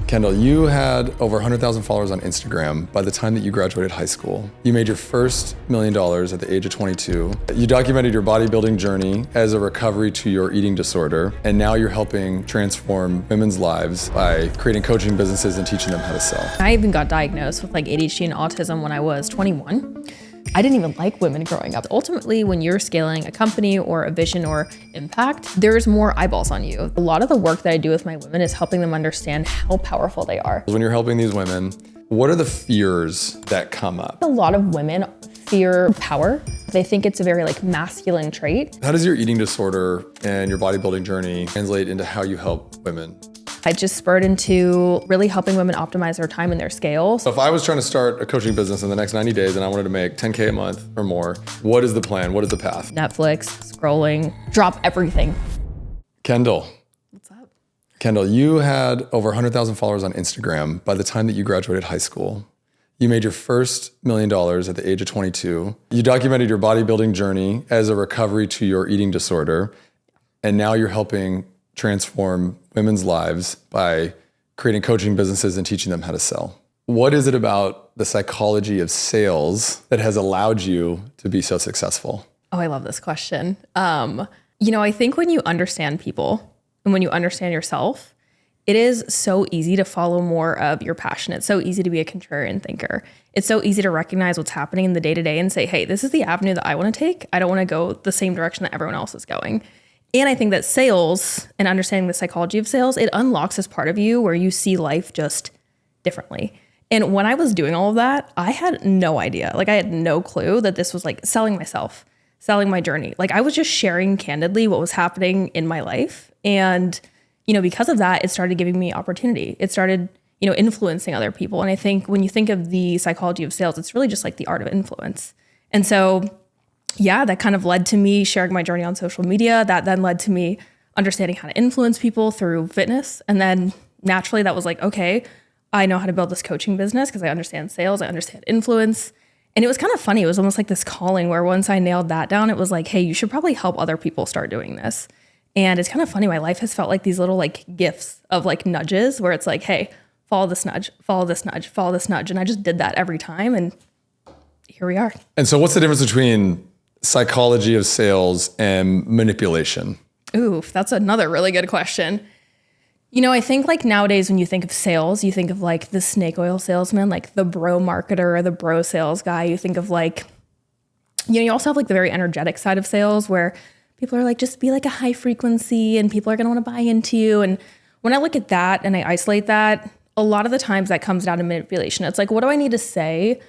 Kendall, you had over 100,000 followers on Instagram by the time that you graduated high school. You made your first $1 million at the age of 22. You documented your bodybuilding journey as a recovery to your eating disorder, and now you're helping transform women's lives by creating coaching businesses and teaching them how to sell. I even got diagnosed with like ADHD and autism when I was 21. I didn't even like women growing up. Ultimately, when you're scaling a company or a vision or impact, there's more eyeballs on you. A lot of the work that I do with my women is helping them understand how powerful they are. When you're helping these women, what are the fears that come up? A lot of women fear power. They think it's a very like masculine trait. How does your eating disorder and your bodybuilding journey translate into how you help women? I just spurred into really helping women optimize their time and their scale. So if I was trying to start a coaching business in the next 90 days and I wanted to make 10K a month or more, what is the plan? What is the path? Netflix, scrolling, drop everything. Kendall. What's up? Kendall, you had over 100,000 followers on Instagram by the time that you graduated high school. You made your first $1 million at the age of 22. You documented your bodybuilding journey as a recovery to your eating disorder, and now you're helping transform women's lives by creating coaching businesses and teaching them how to sell. What is it about the psychology of sales that has allowed you to be so successful? Oh, I love this question. I think when you understand people and when you understand yourself, it is so easy to follow more of your passion. It's so easy to be a contrarian thinker. It's so easy to recognize what's happening in the day-to-day and say, hey, this is the avenue that I want to take. I don't want to go the same direction that everyone else is going. And I think that sales and understanding the psychology of sales, it unlocks this part of you where you see life just differently. And when I was doing all of that, I had no idea. Like I had no clue that this was like selling myself, selling my journey. Like I was just sharing candidly what was happening in my life. And, because of that, it started giving me opportunity. It started, influencing other people. And I think when you think of the psychology of sales, it's really just like the art of influence. And so yeah, that kind of led to me sharing my journey on social media. That then led to me understanding how to influence people through fitness. And then naturally that was like, okay, I know how to build this coaching business because I understand sales, I understand influence. And it was kind of funny. It was almost like this calling where once I nailed that down, it was like, hey, you should probably help other people start doing this. And it's kind of funny. My life has felt like these little like gifts of like nudges where it's like, hey, follow this nudge, follow this nudge, follow this nudge. And I just did that every time. And here we are. And so what's the difference between psychology of sales and manipulation? Oof, that's another really good question. I think like nowadays when you think of sales, you think of like the snake oil salesman, like the bro marketer or the bro sales guy. You think of like, you also have like the very energetic side of sales where people are like, just be like a high frequency and people are going to want to buy into you. And when I look at that and I isolate that, a lot of the times that comes down to manipulation. It's like, what do I need to say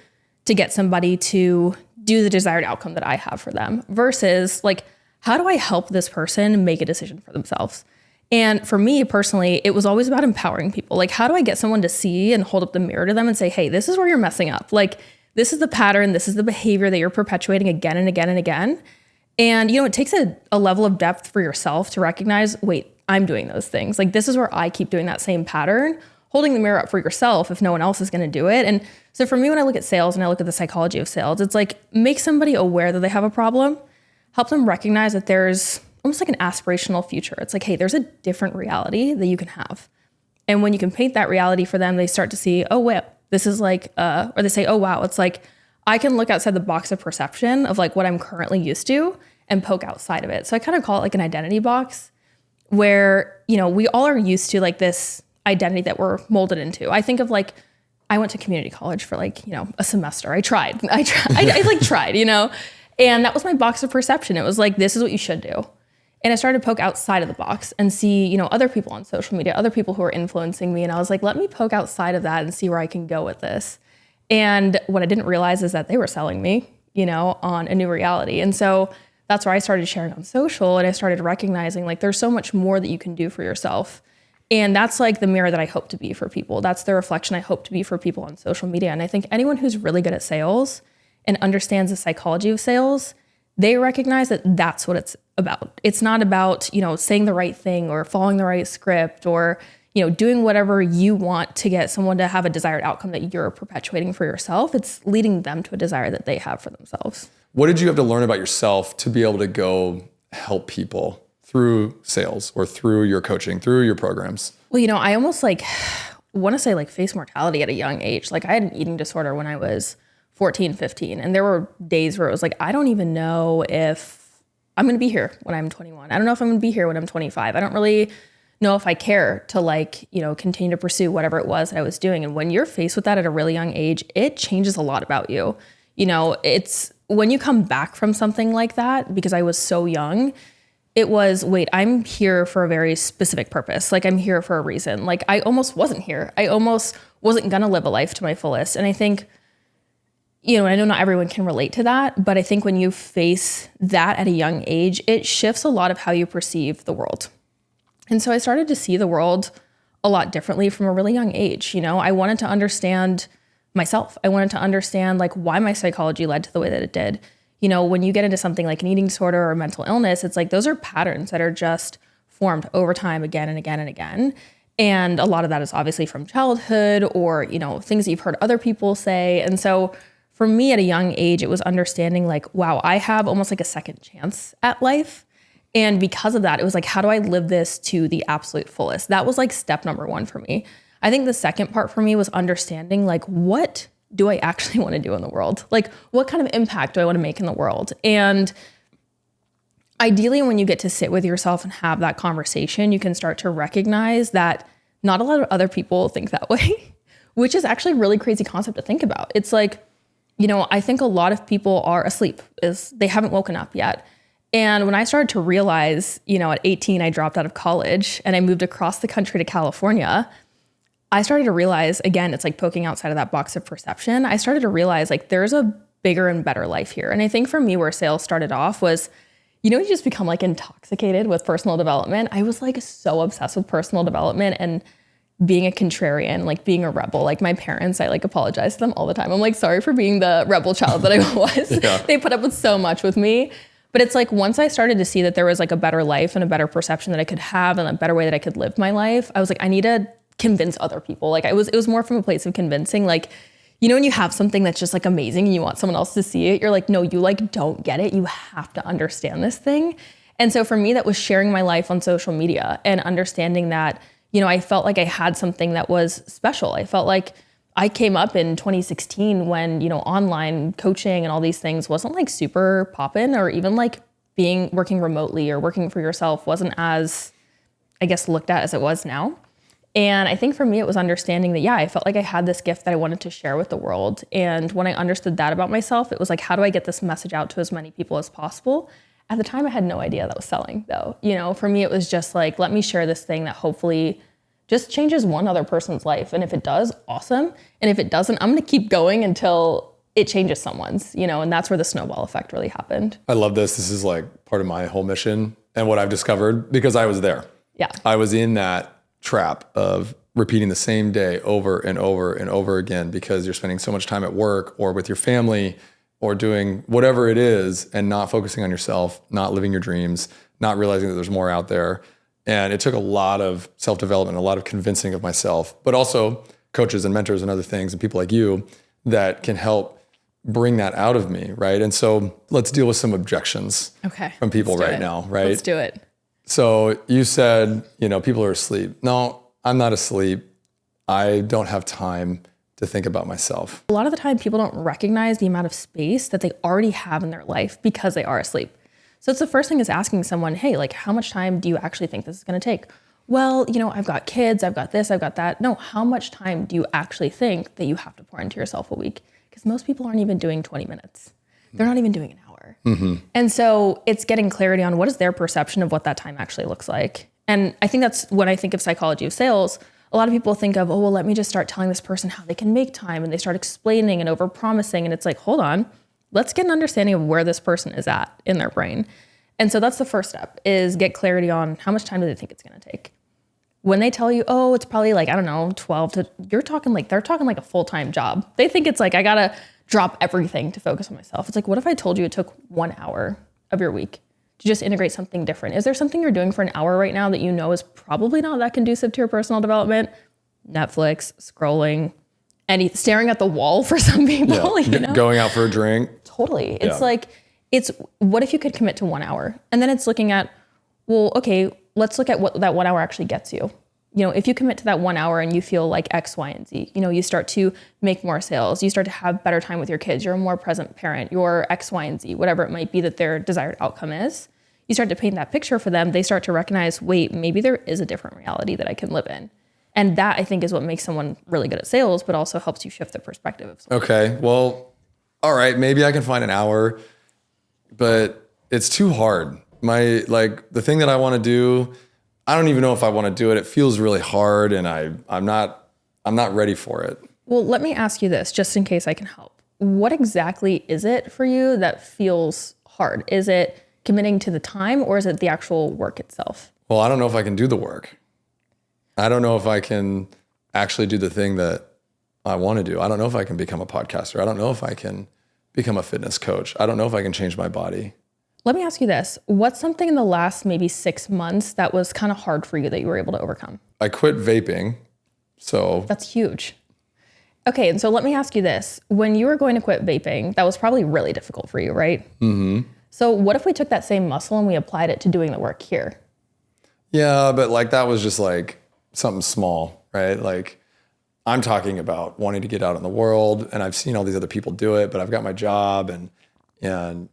to get somebody to do the desired outcome that I have for them versus like, how do I help this person make a decision for themselves? And for me personally, it was always about empowering people. Like, how do I get someone to see and hold up the mirror to them and say, hey, this is where you're messing up. Like, this is the pattern. This is the behavior that you're perpetuating again and again and again. And, it takes a level of depth for yourself to recognize, wait, I'm doing those things. Like, this is where I keep doing that same pattern, holding the mirror up for yourself if no one else is going to do it. And so for me, when I look at sales and I look at the psychology of sales, it's like make somebody aware that they have a problem, help them recognize that there's almost like an aspirational future. It's like, hey, there's a different reality that you can have. And when you can paint that reality for them, they start to see, oh, wow, this is like, or they say, oh, wow, it's like, I can look outside the box of perception of like what I'm currently used to and poke outside of it. So I kind of call it like an identity box where, we all are used to like this identity that we're molded into. I think of like, I went to community college for like, a semester. I tried, and that was my box of perception. It was like, this is what you should do. And I started to poke outside of the box and see, other people on social media, other people who are influencing me. And I was like, let me poke outside of that and see where I can go with this. And what I didn't realize is that they were selling me, on a new reality. And so that's where I started sharing on social. And I started recognizing like, there's so much more that you can do for yourself. And that's like the mirror that I hope to be for people. That's the reflection I hope to be for people on social media. And I think anyone who's really good at sales and understands the psychology of sales, they recognize that that's what it's about. It's not about, saying the right thing or following the right script or, doing whatever you want to get someone to have a desired outcome that you're perpetuating for yourself. It's leading them to a desire that they have for themselves. What did you have to learn about yourself to be able to go help people through sales or through your coaching, through your programs? Well, I almost like want to say like face mortality at a young age. Like I had an eating disorder when I was 14, 15. And there were days where it was like, I don't even know if I'm going to be here when I'm 21. I don't know if I'm going to be here when I'm 25. I don't really know if I care to like, you know, continue to pursue whatever it was that I was doing. And when you're faced with that at a really young age, it changes a lot about you. You know, it's when you come back from something like that, because I was so young, it was, wait, I'm here for a very specific purpose. Like I'm here for a reason. Like I almost wasn't here. I almost wasn't going to live a life to my fullest. And I think, you know, I know not everyone can relate to that, but I think when you face that at a young age, it shifts a lot of how you perceive the world. And so I started to see the world a lot differently from a really young age. You know, I wanted to understand myself. I wanted to understand like why my psychology led to the way that it did. You know, when you get into something like an eating disorder or mental illness, it's like those are patterns that are just formed over time again and again and again. And a lot of that is obviously from childhood or, you know, things that you've heard other people say. And so for me at a young age, it was understanding like, wow, I have almost like a second chance at life. And because of that, it was like, how do I live this to the absolute fullest? That was like step number one for me. I think the second part for me was understanding like, what do I actually want to do in the world? Like, what kind of impact do I want to make in the world? And ideally, when you get to sit with yourself and have that conversation, you can start to recognize that not a lot of other people think that way, which is actually a really crazy concept to think about. It's like, you know, I think a lot of people are asleep, is they haven't woken up yet. And when I started to realize, you know, at 18, I dropped out of college and I moved across the country to California, I started to realize, again, it's like poking outside of that box of perception. I started to realize like there's a bigger and better life here. And I think for me, where sales started off was, you know, you just become like intoxicated with personal development. I was like so obsessed with personal development and being a contrarian, like being a rebel. Like my parents, I like apologize to them all the time. I'm like, sorry for being the rebel child that I was. Yeah. They put up with so much with me. But it's like, once I started to see that there was like a better life and a better perception that I could have and a better way that I could live my life, I was like, I need to convince other people. Like it was more from a place of convincing, like, you know, when you have something that's just like amazing and you want someone else to see it, you're like, no, you like don't get it. You have to understand this thing. And so for me, that was sharing my life on social media and understanding that, you know, I felt like I had something that was special. I felt like I came up in 2016 when, you know, online coaching and all these things wasn't like super poppin', or even like working remotely or working for yourself wasn't as, I guess, looked at as it was now. And I think for me, it was understanding that, yeah, I felt like I had this gift that I wanted to share with the world. And when I understood that about myself, it was like, how do I get this message out to as many people as possible? At the time, I had no idea that was selling, though. You know, for me, it was just like, let me share this thing that hopefully just changes one other person's life. And if it does, awesome. And if it doesn't, I'm going to keep going until it changes someone's, you know, and that's where the snowball effect really happened. I love this. This is like part of my whole mission and what I've discovered, because I was there. Yeah. I was in that trap of repeating the same day over and over and over again, because you're spending so much time at work or with your family or doing whatever it is and not focusing on yourself, not living your dreams, not realizing that there's more out there. And it took a lot of self-development, a lot of convincing of myself, but also coaches and mentors and other things and people like you that can help bring that out of me, right? And so let's deal with some objections from people right now, right? Let's do it. So you said, you know, people are asleep. No, I'm not asleep. I don't have time to think about myself. A lot of the time, people don't recognize the amount of space that they already have in their life because they are asleep. So it's the first thing is asking someone, hey, like, how much time do you actually think this is going to take? Well, you know, I've got kids, I've got this, I've got that. No, how much time do you actually think that you have to pour into yourself a week? Because most people aren't even doing 20 minutes. They're not even doing an hour. Mm-hmm. And so it's getting clarity on what is their perception of what that time actually looks like. And I think that's when I think of psychology of sales, a lot of people think of, oh, well, let me just start telling this person how they can make time. And they start explaining and over-promising. And it's like, hold on, let's get an understanding of where this person is at in their brain. And so that's the first step, is get clarity on how much time do they think it's going to take. When they tell you, oh, it's probably like, I don't know, 12 to, they're talking like a full-time job. They think it's like, I got to drop everything to focus on myself. It's like, what if I told you it took 1 hour of your week to just integrate something different? Is there something you're doing for an hour right now that you know is probably not that conducive to your personal development? Netflix, scrolling, and staring at the wall for some people, you know? Going out for a drink. Totally. It's like, what if you could commit to 1 hour? And then it's looking at, well, okay, let's look at what that 1 hour actually gets you. if you commit to that 1 hour and you feel like X, Y, and Z, you start to make more sales, you start to have better time with your kids, you're a more present parent, you're X, Y, and Z, whatever it might be that their desired outcome is, you start to paint that picture for them, they start to recognize, wait, maybe there is a different reality that I can live in. And that, I think, is what makes someone really good at sales, but also helps you shift the perspective of someone. Okay, well, all right, maybe I can find an hour, but it's too hard. The thing that I want to do, I don't even know if I want to do it. It feels really hard, and I'm not ready for it. Well, let me ask you this, just in case I can help. What exactly is it for you that feels hard? Is it committing to the time, or is it the actual work itself? Well, I don't know if I can do the work. I don't know if I can actually do the thing that I want to do. I don't know if I can become a podcaster. I don't know if I can become a fitness coach. I don't know if I can change my body. Let me ask you this. What's something in the last maybe 6 months that was kind of hard for you that you were able to overcome? I quit vaping. So that's huge. Okay, and so let me ask you this. When you were going to quit vaping, that was probably really difficult for you, right? Mm-hmm. So what if we took that same muscle and we applied it to doing the work here? Yeah, but that was just something small, right? I'm talking about wanting to get out in the world, and I've seen all these other people do it, but I've got my job and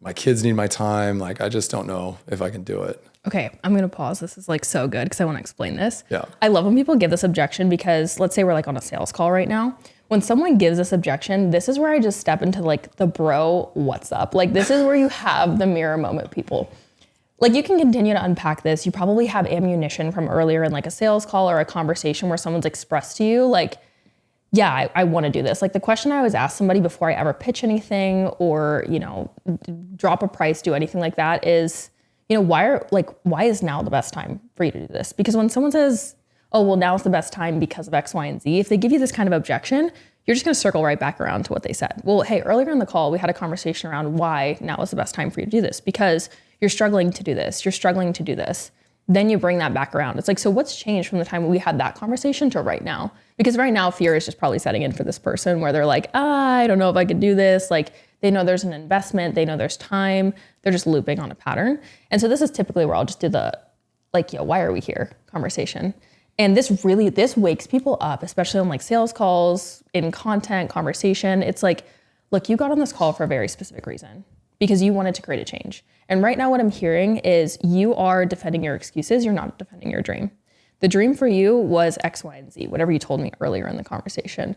my kids need my time. I just don't know if I can do it. Okay, I'm going to pause. This is so good because I want to explain this. Yeah. I love when people give this objection because let's say we're on a sales call right now. When someone gives this objection, this is where I just step into the bro, what's up? This is where you have the mirror moment, people. You can continue to unpack this. You probably have ammunition from earlier in a sales call or a conversation where someone's expressed to you, yeah, I want to do this. The question I always ask somebody before I ever pitch anything or, drop a price, do anything like that is, why is now the best time for you to do this? Because when someone says, oh, well, now's the best time because of X, Y, and Z, if they give you this kind of objection, you're just going to circle right back around to what they said. Well, hey, earlier in the call, we had a conversation around why now is the best time for you to do this because you're struggling to do this. You're struggling to do this. Then you bring that back around. It's so what's changed from the time we had that conversation to right now? Because right now, fear is just probably setting in for this person where they're I don't know if I could do this. They know there's an investment. They know there's time. They're just looping on a pattern. And so this is typically where I'll just do the, why are we here conversation. And this wakes people up, especially on sales calls, in content, conversation. It's look, you got on this call for a very specific reason because you wanted to create a change. And right now what I'm hearing is you are defending your excuses. You're not defending your dream. The dream for you was X, Y, and Z, whatever you told me earlier in the conversation.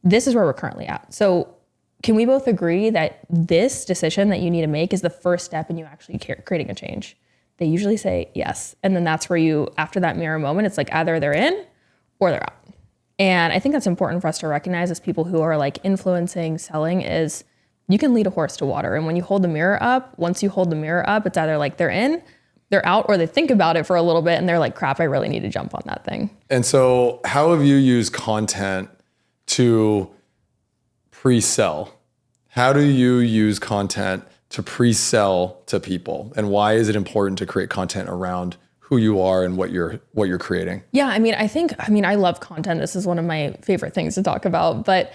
This is where we're currently at. So can we both agree that this decision that you need to make is the first step in you actually creating a change? They usually say yes. And then that's where you, after that mirror moment, it's either they're in or they're out. And I think that's important for us to recognize as people who are influencing, selling is you can lead a horse to water. And when you hold the mirror up, once you hold the mirror up, it's either they're in, they're out, or they think about it for a little bit and they're crap, I really need to jump on that thing. And so how have you used content to pre-sell? How do you use content to pre-sell to people? And why is it important to create content around who you are and what you're creating? Yeah, I love content. This is one of my favorite things to talk about, but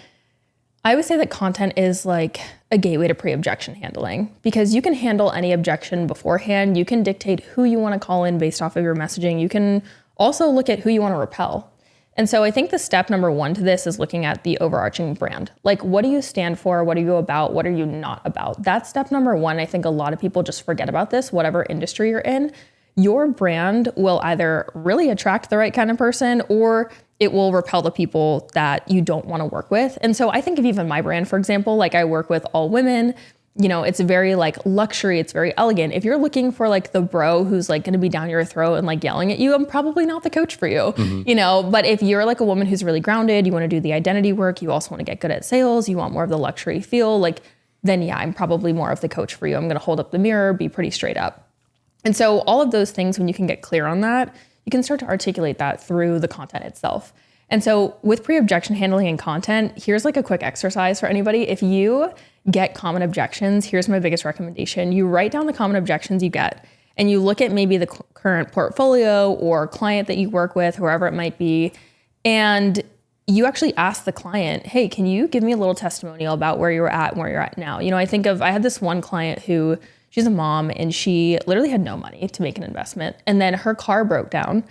I would say that content is a gateway to pre-objection handling because you can handle any objection beforehand. You can dictate who you want to call in based off of your messaging. You can also look at who you want to repel. And so I think the step number one to this is looking at the overarching brand. What do you stand for? What are you about? What are you not about? That's step number one. I think a lot of people just forget about this, whatever industry you're in. Your brand will either really attract the right kind of person or it will repel the people that you don't want to work with. And so I think of even my brand, for example, I work with all women, it's very luxury. It's very elegant. If you're looking for the bro who's going to be down your throat and yelling at you, I'm probably not the coach for you, but if you're a woman who's really grounded, you want to do the identity work, you also want to get good at sales, you want more of the luxury feel, then yeah, I'm probably more of the coach for you. I'm going to hold up the mirror, be pretty straight up. And so all of those things, when you can get clear on that, you can start to articulate that through the content itself. And so with pre-objection handling and content, here's a quick exercise for anybody. If you get common objections, here's my biggest recommendation. You write down the common objections you get and you look at maybe the current portfolio or client that you work with, whoever it might be, and you actually ask the client, hey, can you give me a little testimonial about where you're at and where you're at now? I had this one client who, she's a mom and she literally had no money to make an investment. And then her car broke down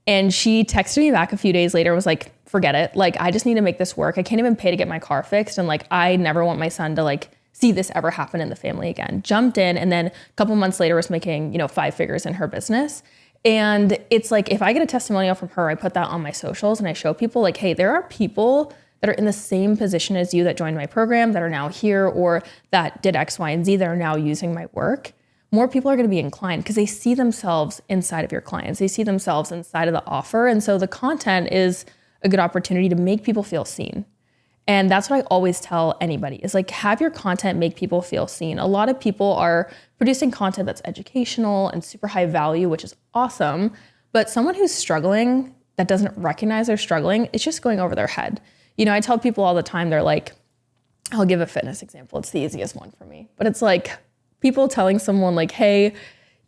And she texted me back a few days later, was like, forget it. Like, I just need to make this work. I can't even pay to get my car fixed. And like, I never want my son to like see this ever happen in the family again. Jumped in, and then a couple months later was making, 5 figures in her business. And it's like, if I get a testimonial from her, I put that on my socials and I show people like, hey, there are people that are in the same position as you that joined my program, that are now here, or that did X, Y, and Z, that are now using my work. More people are going to be inclined because they see themselves inside of your clients. They see themselves inside of the offer. And so the content is a good opportunity to make people feel seen. And that's what I always tell anybody is like, have your content make people feel seen. A lot of people are producing content that's educational and super high value, which is awesome. But someone who's struggling that doesn't recognize they're struggling, it's just going over their head. I tell people all the time, they're like, I'll give a fitness example. It's the easiest one for me. But it's like people telling someone like, hey,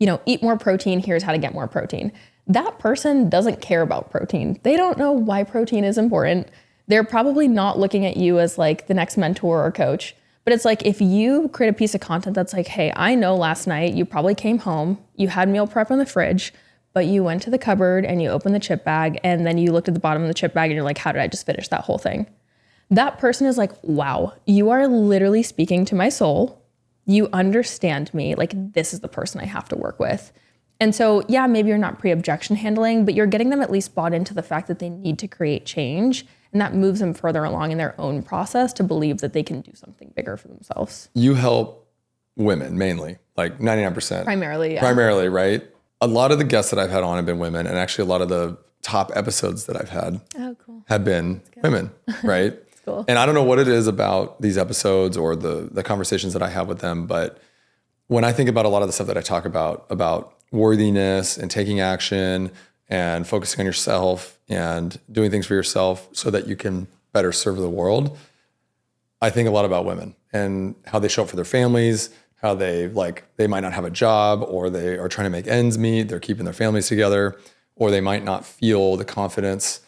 eat more protein. Here's how to get more protein. That person doesn't care about protein. They don't know why protein is important. They're probably not looking at you as like the next mentor or coach. But it's like, if you create a piece of content that's like, hey, I know last night you probably came home, you had meal prep in the fridge, but you went to the cupboard and you opened the chip bag and then you looked at the bottom of the chip bag and you're like, how did I just finish that whole thing? That person is like, wow, you are literally speaking to my soul. You understand me. Like, this is the person I have to work with. And so, yeah, maybe you're not pre-objection handling, but you're getting them at least bought into the fact that they need to create change. And that moves them further along in their own process to believe that they can do something bigger for themselves. You help women mainly, like 99%. Primarily, yeah. Primarily, right? A lot of the guests that I've had on have been women, and actually a lot of the top episodes that I've had have been women, right? Cool. And I don't know what it is about these episodes or the conversations that I have with them, but when I think about a lot of the stuff that I talk about worthiness and taking action and focusing on yourself and doing things for yourself so that you can better serve the world, I think a lot about women and how they show up for their families, how they might not have a job, or they are trying to make ends meet, they're keeping their families together, or they might not feel the confidence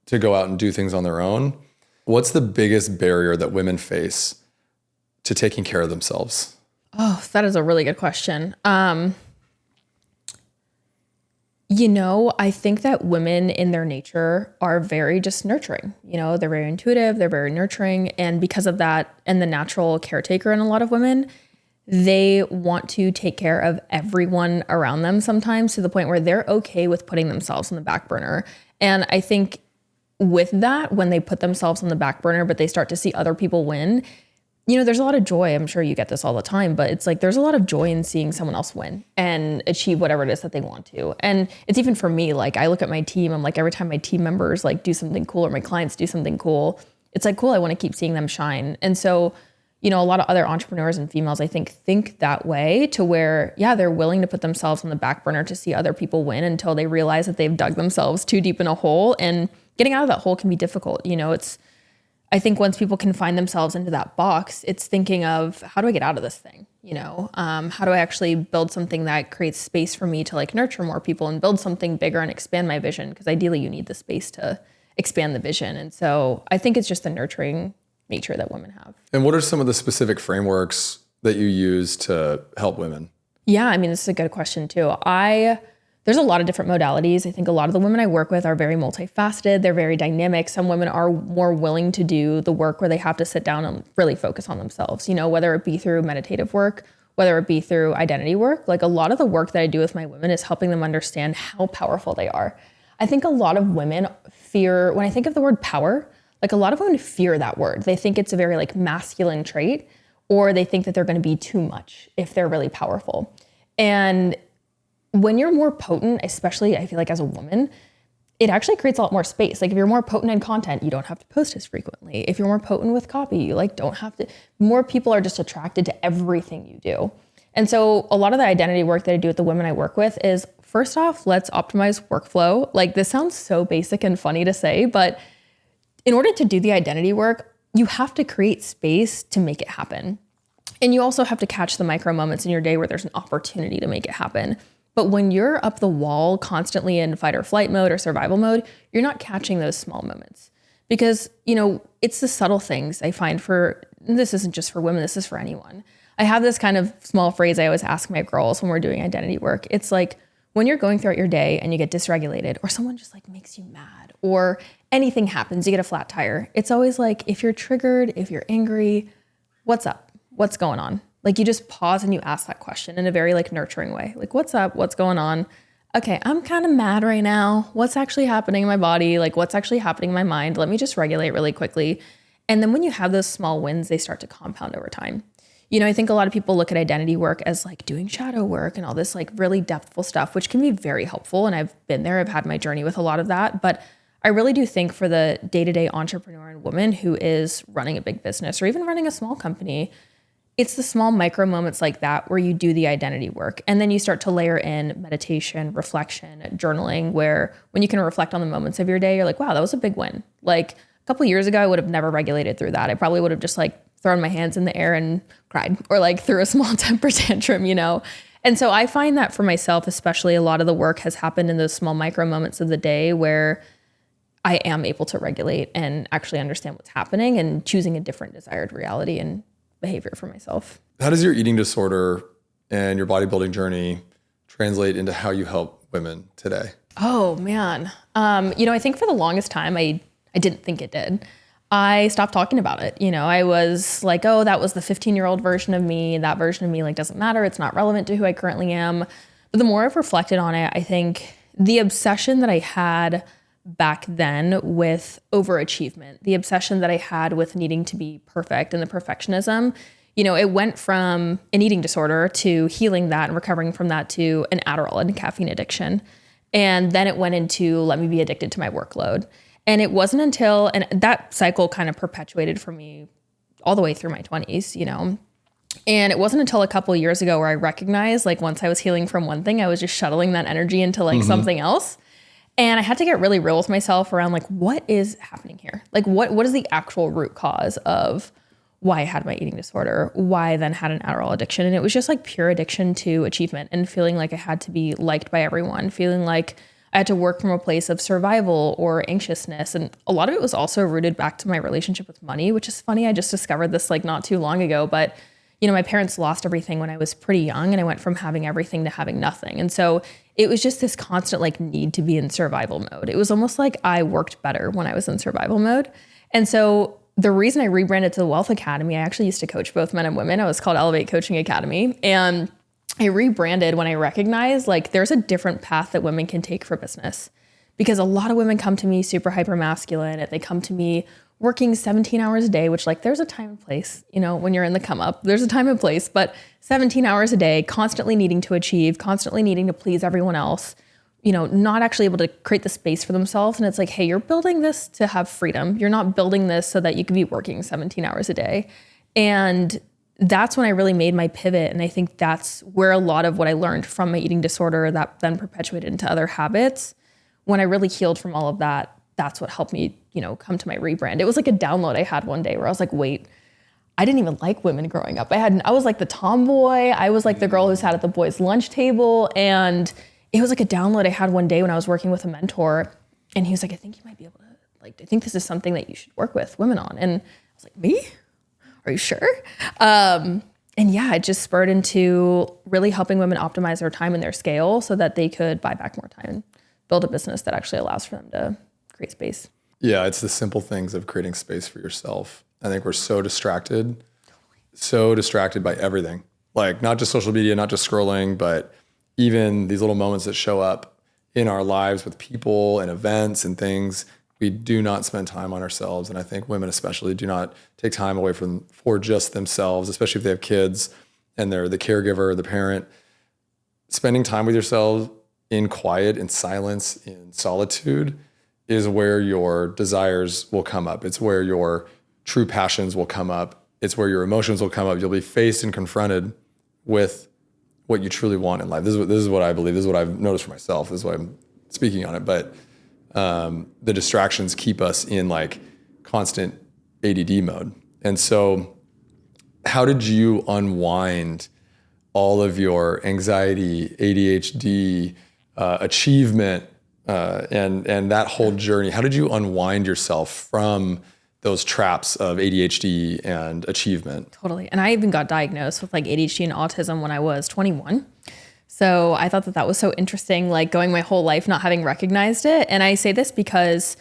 to go out and do things on their own. What's the biggest barrier that women face to taking care of themselves? Oh, that is a really good question. I think that women in their nature are very just nurturing. They're very intuitive, they're very nurturing. And because of that, and the natural caretaker in a lot of women, they want to take care of everyone around them sometimes to the point where they're okay with putting themselves on the back burner. And I think with that, when they put themselves on the back burner, but they start to see other people win, there's a lot of joy. I'm sure you get this all the time, but it's like, there's a lot of joy in seeing someone else win and achieve whatever it is that they want to. And it's even for me, like I look at my team, I'm like, every time my team members like do something cool or my clients do something cool, it's like, cool, I want to keep seeing them shine. And so, a lot of other entrepreneurs and females, I think that way, to where, yeah, they're willing to put themselves on the back burner to see other people win until they realize that they've dug themselves too deep in a hole, and getting out of that hole can be difficult. I think once people can find themselves into that box, it's thinking of, how do I get out of this thing? How do I actually build something that creates space for me to like nurture more people and build something bigger and expand my vision? Because ideally you need the space to expand the vision. And so I think it's just the nurturing nature that women have. And what are some of the specific frameworks that you use to help women? Yeah, this is a good question too. There's a lot of different modalities. I think a lot of the women I work with are very multifaceted. They're very dynamic. Some women are more willing to do the work where they have to sit down and really focus on themselves, whether it be through meditative work, whether it be through identity work. Like a lot of the work that I do with my women is helping them understand how powerful they are. I think a lot of women fear, when I think of the word power, like a lot of women fear that word. They think it's a very like masculine trait, or they think that they're going to be too much if they're really powerful. And when you're more potent, especially I feel like as a woman, it actually creates a lot more space. Like if you're more potent in content, you don't have to post as frequently. If you're more potent with copy, you don't have to, more people are just attracted to everything you do. And so a lot of the identity work that I do with the women I work with is, first off, let's optimize workflow. Like this sounds so basic and funny to say, but in order to do the identity work, you have to create space to make it happen. And you also have to catch the micro moments in your day where there's an opportunity to make it happen. But when you're up the wall constantly in fight or flight mode or survival mode, you're not catching those small moments. Because, it's the subtle things I find this isn't just for women, this is for anyone. I have this kind of small phrase I always ask my girls when we're doing identity work. It's like, when you're going throughout your day and you get dysregulated, or someone just like makes you mad, or anything happens, you get a flat tire. It's always like, if you're triggered, if you're angry, what's up? What's going on? Like, you just pause and you ask that question in a very like nurturing way. Like, what's up? What's going on? Okay, I'm kind of mad right now. What's actually happening in my body? Like, what's actually happening in my mind? Let me just regulate really quickly. And then when you have those small wins, they start to compound over time. You know, I think a lot of people look at identity work as like doing shadow work and all this like really depthful stuff, which can be very helpful. And I've been there, I've had my journey with a lot of that. But I really do think for the day-to-day entrepreneur and woman who is running a big business or even running a small company, it's the small micro moments like that where you do the identity work. And then you start to layer in meditation, reflection, journaling, where when you can reflect on the moments of your day, you're like, wow, that was a big win. Like a couple of years ago, I would have never regulated through that. I probably would have just like thrown my hands in the air and cried, or like threw a small temper tantrum, you know? And so I find that for myself, especially, a lot of the work has happened in those small micro moments of the day where I am able to regulate and actually understand what's happening and choosing a different desired reality and behavior for myself. How does your eating disorder and your bodybuilding journey translate into how you help women today? Oh man. You know, I think for the longest time, I didn't think it did. I stopped talking about it. You know, I was like, oh, that was the 15-year-old version of me. That version of me like doesn't matter. It's not relevant to who I currently am. But the more I've reflected on it, I think the obsession that I had back then with overachievement, the obsession that I had with needing to be perfect and the perfectionism, you know, it went from an eating disorder to healing that and recovering from that to an Adderall and caffeine addiction. And then it went into, let me be addicted to my workload. And it wasn't until, and that cycle kind of perpetuated for me all the way through my 20s, you know. And it wasn't until a couple of years ago where I recognized, like, once I was healing from one thing, I was just shuttling that energy into like something else. And I had to get really real with myself around like, what is happening here? Like, what is the actual root cause of why I had my eating disorder, why I then had an Adderall addiction? And it was just like pure addiction to achievement and feeling like I had to be liked by everyone, feeling like I had to work from a place of survival or anxiousness. And a lot of it was also rooted back to my relationship with money, which is funny. I just discovered this like not too long ago, but you know, my parents lost everything when I was pretty young, and I went from having everything to having nothing. And so it was just this constant like need to be in survival mode. It was almost like I worked better when I was in survival mode. And so the reason I rebranded to the Wealth Academy, I actually used to coach both men and women. I was called Elevate Coaching Academy. And I rebranded when I recognized like there's a different path that women can take for business, because a lot of women come to me super hyper masculine. They come to me working 17 hours a day, which like there's a time and place, you know, when you're in the come up, there's a time and place, but 17 hours a day, constantly needing to achieve, constantly needing to please everyone else, you know, not actually able to create the space for themselves. And it's like, hey, you're building this to have freedom. You're not building this so that you can be working 17 hours a day. And that's when I really made my pivot. And I think that's where a lot of what I learned from my eating disorder that then perpetuated into other habits, when I really healed from all of that, that's what helped me, you know, come to my rebrand. It was like a download I had one day where I was like, wait, I didn't even like women growing up. I was like the tomboy. I was like the girl who sat at the boys' lunch table. And it was like a download I had one day when I was working with a mentor. And he was like, I think you might be able to, like, I think this is something that you should work with women on. And I was like, me? Are you sure? And yeah, it just spurred into really helping women optimize their time and their scale so that they could buy back more time and build a business that actually allows for them to create space. Yeah, it's the simple things of creating space for yourself. I think we're so distracted by everything. Like not just social media, not just scrolling, but even these little moments that show up in our lives with people and events and things. We do not spend time on ourselves. And I think women especially do not take time away for just themselves, especially if they have kids and they're the caregiver, the parent. Spending time with yourself in quiet, in silence, in solitude is where your desires will come up. It's where your true passions will come up. It's where your emotions will come up. You'll be faced and confronted with what you truly want in life. This is what I believe. This is what I've noticed for myself. This is why I'm speaking on it. But the distractions keep us in like constant ADD mode. And so how did you unwind all of your anxiety, ADHD, achievement, and that whole journey? How did you unwind yourself from those traps of ADHD and achievement? Totally. And I even got diagnosed with like ADHD and autism when I was 21. So I thought that that was so interesting, like going my whole life not having recognized it. And I say this because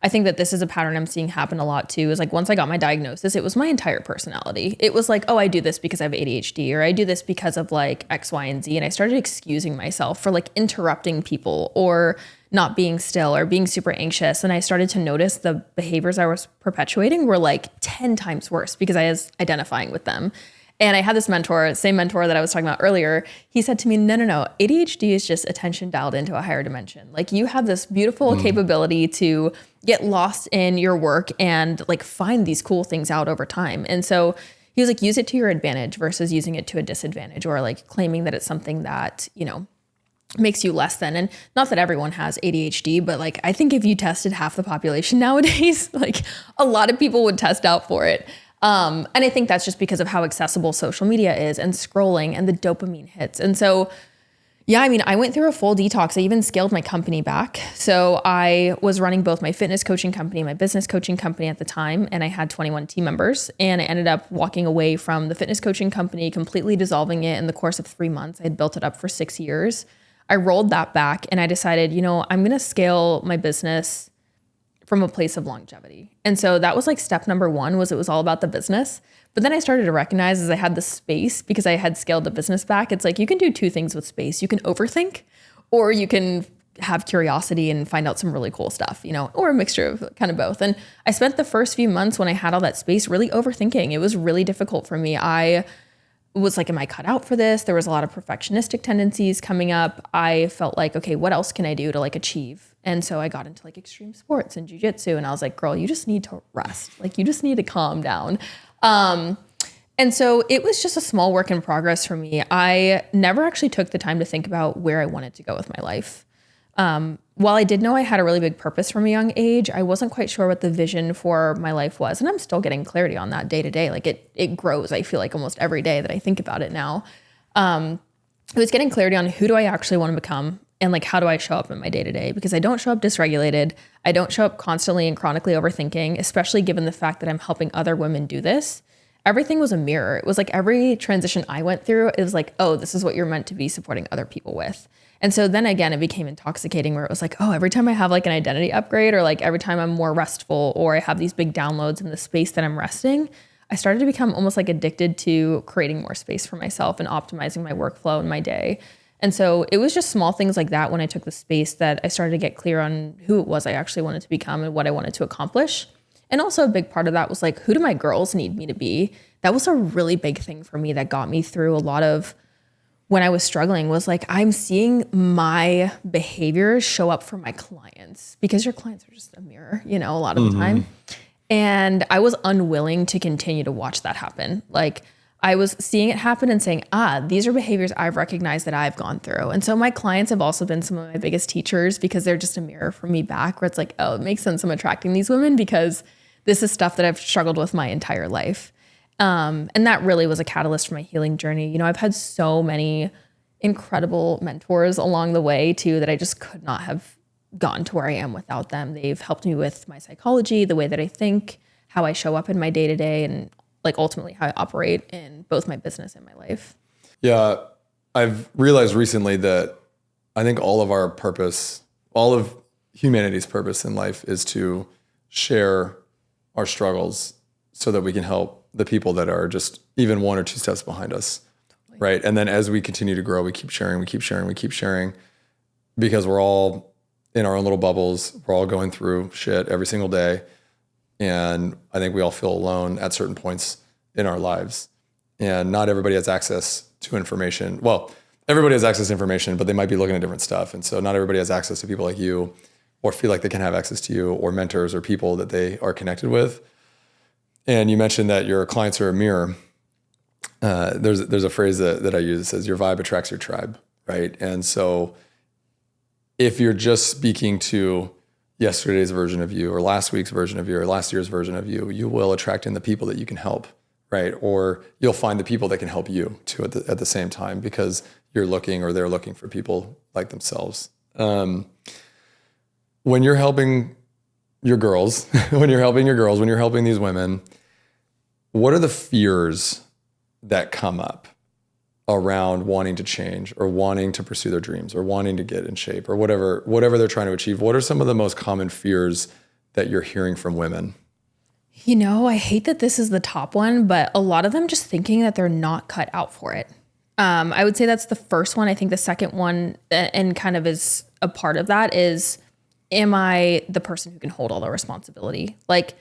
I think that this is a pattern I'm seeing happen a lot too, is like once I got my diagnosis, it was my entire personality. It was like, oh, I do this because I have ADHD, or I do this because of like X, Y, and Z. And I started excusing myself for like interrupting people or not being still or being super anxious. And I started to notice the behaviors I was perpetuating were like 10 times worse because I was identifying with them. And I had this mentor, same mentor that I was talking about earlier. He said to me, no. ADHD is just attention dialed into a higher dimension. Like you have this beautiful capability to get lost in your work and like find these cool things out over time. And so he was like, use it to your advantage versus using it to a disadvantage, or like claiming that it's something that, you know, makes you less than. And not that everyone has ADHD, but like, I think if you tested half the population nowadays, like a lot of people would test out for it. And I think that's just because of how accessible social media is and scrolling and the dopamine hits. And so, yeah, I mean, I went through a full detox. I even scaled my company back. So I was running both my fitness coaching company, my business coaching company at the time, and I had 21 team members. And I ended up walking away from the fitness coaching company, completely dissolving it in the course of 3 months. I had built it up for 6 years. I rolled that back and I decided, you know, I'm going to scale my business from a place of longevity. And so that was like step number one, was it was all about the business. But then I started to recognize as I had the space, because I had scaled the business back, it's like you can do two things with space. You can overthink, or you can have curiosity and find out some really cool stuff, you know, or a mixture of kind of both. And I spent the first few months when I had all that space really overthinking. It was really difficult for me. I was like, am I cut out for this? There was a lot of perfectionistic tendencies coming up. I felt like, okay, what else can I do to like achieve? And so I got into like extreme sports and jujitsu, and I was like, girl, you just need to rest. Like you just need to calm down. And so it was just a small work in progress for me. I never actually took the time to think about where I wanted to go with my life. While I did know I had a really big purpose from a young age, I wasn't quite sure what the vision for my life was. And I'm still getting clarity on that day to day. Like it grows, I feel like, almost every day that I think about it now. It was getting clarity on who do I actually want to become, and like how do I show up in my day to day? Because I don't show up dysregulated. I don't show up constantly and chronically overthinking, especially given the fact that I'm helping other women do this. Everything was a mirror. It was like every transition I went through, it was like, oh, this is what you're meant to be supporting other people with. And so then again, it became intoxicating, where it was like, oh, every time I have like an identity upgrade, or like every time I'm more restful, or I have these big downloads in the space that I'm resting, I started to become almost like addicted to creating more space for myself and optimizing my workflow in my day. And so it was just small things like that when I took the space that I started to get clear on who it was I actually wanted to become and what I wanted to accomplish. And also a big part of that was like, who do my girls need me to be? That was a really big thing for me that got me through a lot of when I was struggling, was like, I'm seeing my behaviors show up for my clients, because your clients are just a mirror, you know, a lot of the time. And I was unwilling to continue to watch that happen. Like I was seeing it happen and saying, these are behaviors I've recognized that I've gone through. And so my clients have also been some of my biggest teachers, because they're just a mirror for me back, where it's like, oh, it makes sense I'm attracting these women because this is stuff that I've struggled with my entire life. And that really was a catalyst for my healing journey. You know, I've had so many incredible mentors along the way too, that I just could not have gotten to where I am without them. They've helped me with my psychology, the way that I think, how I show up in my day to day, and like ultimately how I operate in both my business and my life. Yeah. I've realized recently that I think all of our purpose, all of humanity's purpose in life, is to share our struggles so that we can help the people that are just even one or two steps behind us. Totally. Right. And then as we continue to grow, we keep sharing, because we're all in our own little bubbles. We're all going through shit every single day. And I think we all feel alone at certain points in our lives. And not everybody has access to information. Well, everybody has access to information, but they might be looking at different stuff. And so not everybody has access to people like you, or feel like they can have access to you, or mentors or people that they are connected with. And you mentioned that your clients are a mirror. There's a phrase that I use that says your vibe attracts your tribe, right? And so if you're just speaking to yesterday's version of you, or last week's version of you, or last year's version of you, you will attract in the people that you can help, right? Or you'll find the people that can help you too at the same time, because you're looking, or they're looking for people like themselves. When you're helping your girls, when you're helping these women, what are the fears that come up? around wanting to change or wanting to pursue their dreams or wanting to get in shape or whatever they're trying to achieve, what are some of the most common fears that you're hearing from women? You know, I hate that this is the top one, but a lot of them just thinking that they're not cut out for it. I would say that's the first one. I think the second one, and kind of is a part of that, is, am I the person who can hold all the responsibility? Like,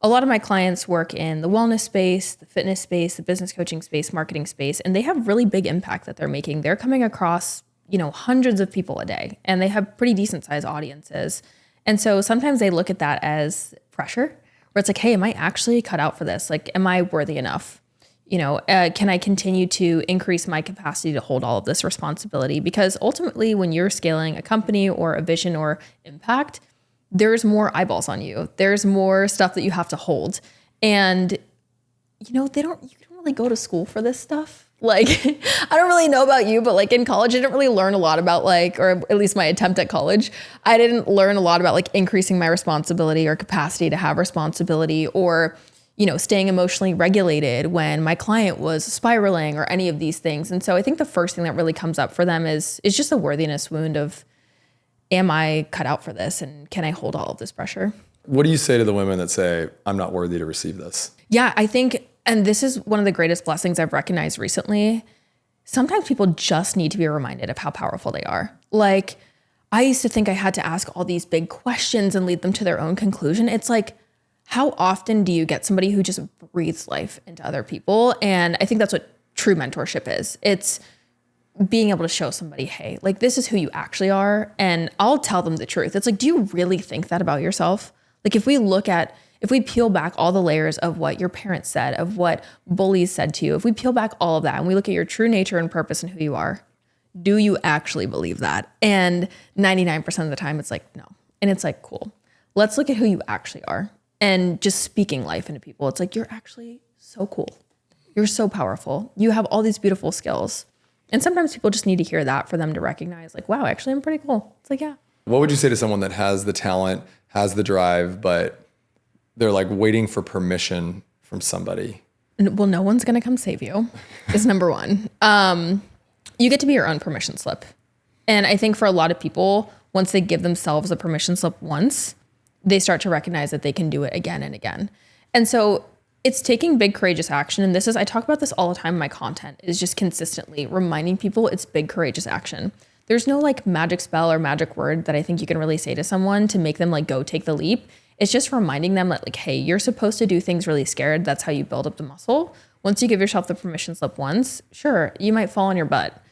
a lot of my clients work in the wellness space, the fitness space, the business coaching space, marketing space, and they have really big impact that they're making. They're coming across, you know, hundreds of people a day, and they have pretty decent sized audiences. And so sometimes they look at that as pressure, where it's like, hey, am I actually cut out for this? Like, am I worthy enough? You know, can I continue to increase my capacity to hold all of this responsibility? Because ultimately, when you're scaling a company or a vision or impact, there's more eyeballs on you. There's more stuff that you have to hold. And, you know, you don't really go to school for this stuff. Like, I don't really know about you, but like in college, I didn't really learn a lot about like, or at least my attempt at college, I didn't learn a lot about like increasing my responsibility or capacity to have responsibility, or, you know, staying emotionally regulated when my client was spiraling, or any of these things. And so I think the first thing that really comes up for them is just a worthiness wound of, am I cut out for this? And can I hold all of this pressure? What do you say to the women that say, I'm not worthy to receive this? Yeah, I think, and this is one of the greatest blessings I've recognized recently, sometimes people just need to be reminded of how powerful they are. Like, I used to think I had to ask all these big questions and lead them to their own conclusion. It's like, how often do you get somebody who just breathes life into other people? And I think that's what true mentorship is. It's being able to show somebody, hey, like, this is who you actually are. And I'll tell them the truth. It's like, do you really think that about yourself? Like, if we peel back all the layers of what your parents said, of what bullies said to you, if we peel back all of that and we look at your true nature and purpose and who you are, do you actually believe that? And 99% of the time it's like, no. And it's like, cool. Let's look at who you actually are. And just speaking life into people. It's like, you're actually so cool. You're so powerful. You have all these beautiful skills. And sometimes people just need to hear that for them to recognize, like, wow, actually I'm pretty cool. It's like, yeah. What would you say to someone that has the talent, has the drive, but they're like waiting for permission from somebody? Well, no one's going to come save you is number one. You get to be your own permission slip. And I think for a lot of people, once they give themselves a permission slip once, they start to recognize that they can do it again and again. And so it's taking big, courageous action. And I talk about this all the time in my content, is just consistently reminding people it's big, courageous action. There's no like magic spell or magic word that I think you can really say to someone to make them like go take the leap. It's just reminding them that like, hey, you're supposed to do things really scared. That's how you build up the muscle. Once you give yourself the permission slip once, sure, you might fall on your butt,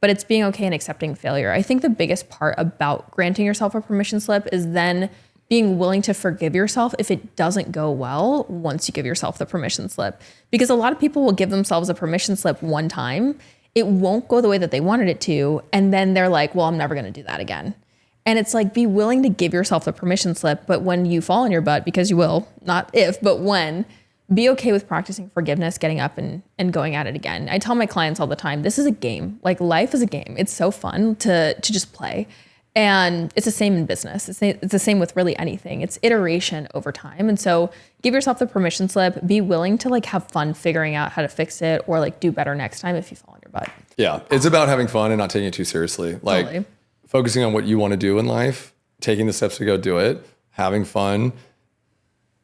but it's being okay and accepting failure. I think the biggest part about granting yourself a permission slip is then being willing to forgive yourself if it doesn't go well once you give yourself the permission slip. Because a lot of people will give themselves a permission slip one time. It won't go the way that they wanted it to. And then they're like, well, I'm never going to do that again. And it's like, be willing to give yourself the permission slip. But when you fall on your butt, because you will, not if, but when, be okay with practicing forgiveness, getting up and going at it again. I tell my clients all the time, this is a game. Like, life is a game. It's so fun to just play. And it's the same in business. It's the same with really anything. It's iteration over time. And so give yourself the permission slip, be willing to like have fun figuring out how to fix it or like do better next time if you fall on your butt. Yeah. It's about having fun and not taking it too seriously. Like totally. Focusing on what you want to do in life, taking the steps to go do it, having fun.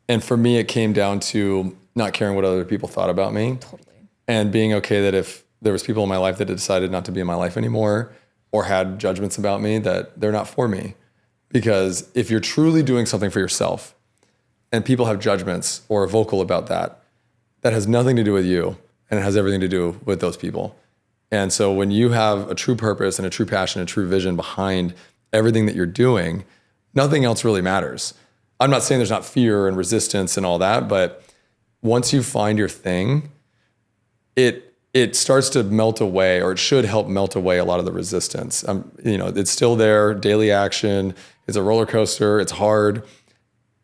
And for me, it came down to not caring what other people thought about me. Totally. And being okay that if there was people in my life that had decided not to be in my life anymore, or had judgments about me, that they're not for me. Because if you're truly doing something for yourself and people have judgments or are vocal about that, that has nothing to do with you and it has everything to do with those people. And so when you have a true purpose and a true passion, a true vision behind everything that you're doing, nothing else really matters. I'm not saying there's not fear and resistance and all that, but once you find your thing, it starts to melt away, or it should help melt away a lot of the resistance. It's still there. Daily action is a roller coaster. It's hard.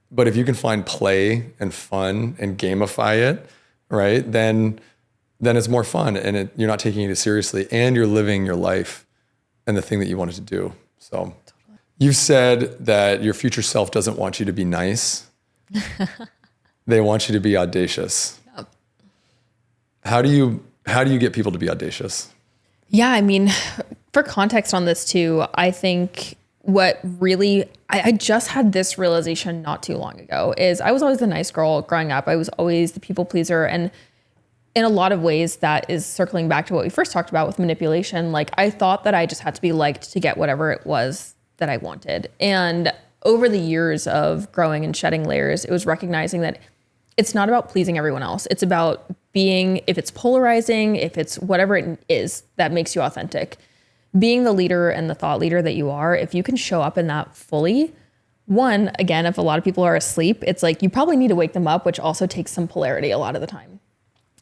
But if you can find play and fun and gamify it, right, then it's more fun, and you're not taking it seriously, and you're living your life and the thing that you wanted to do. So you've said that your future self doesn't want you to be nice. They want you to be audacious. Yep. How do you How do you get people to be audacious? Yeah, I mean, for context on this too, I think what really, I just had this realization not too long ago is I was always the nice girl growing up. I was always the people pleaser. And in a lot of ways that is circling back to what we first talked about with manipulation. Like I thought that I just had to be liked to get whatever it was that I wanted. And over the years of growing and shedding layers, it was recognizing that it's not about pleasing everyone else. It's about being, if it's polarizing, if it's whatever it is that makes you authentic, being the leader and the thought leader that you are, if you can show up in that fully, one, again, if a lot of people are asleep, it's like you probably need to wake them up, which also takes some polarity a lot of the time,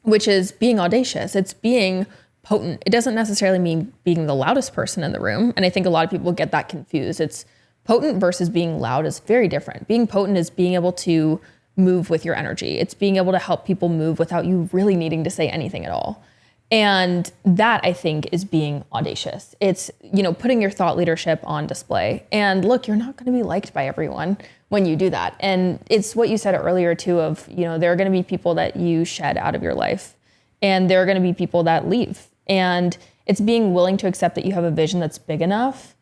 which is being audacious. It's being potent. It doesn't necessarily mean being the loudest person in the room. And I think a lot of people get that confused. It's potent versus being loud is very different. Being potent is being able to move with your energy. It's being able to help people move without you really needing to say anything at all. And that, I think, is being audacious. It's, putting your thought leadership on display. And look, you're not going to be liked by everyone when you do that. And it's what you said earlier too of, there are going to be people that you shed out of your life and there are going to be people that leave. And it's being willing to accept that you have a vision that's big enough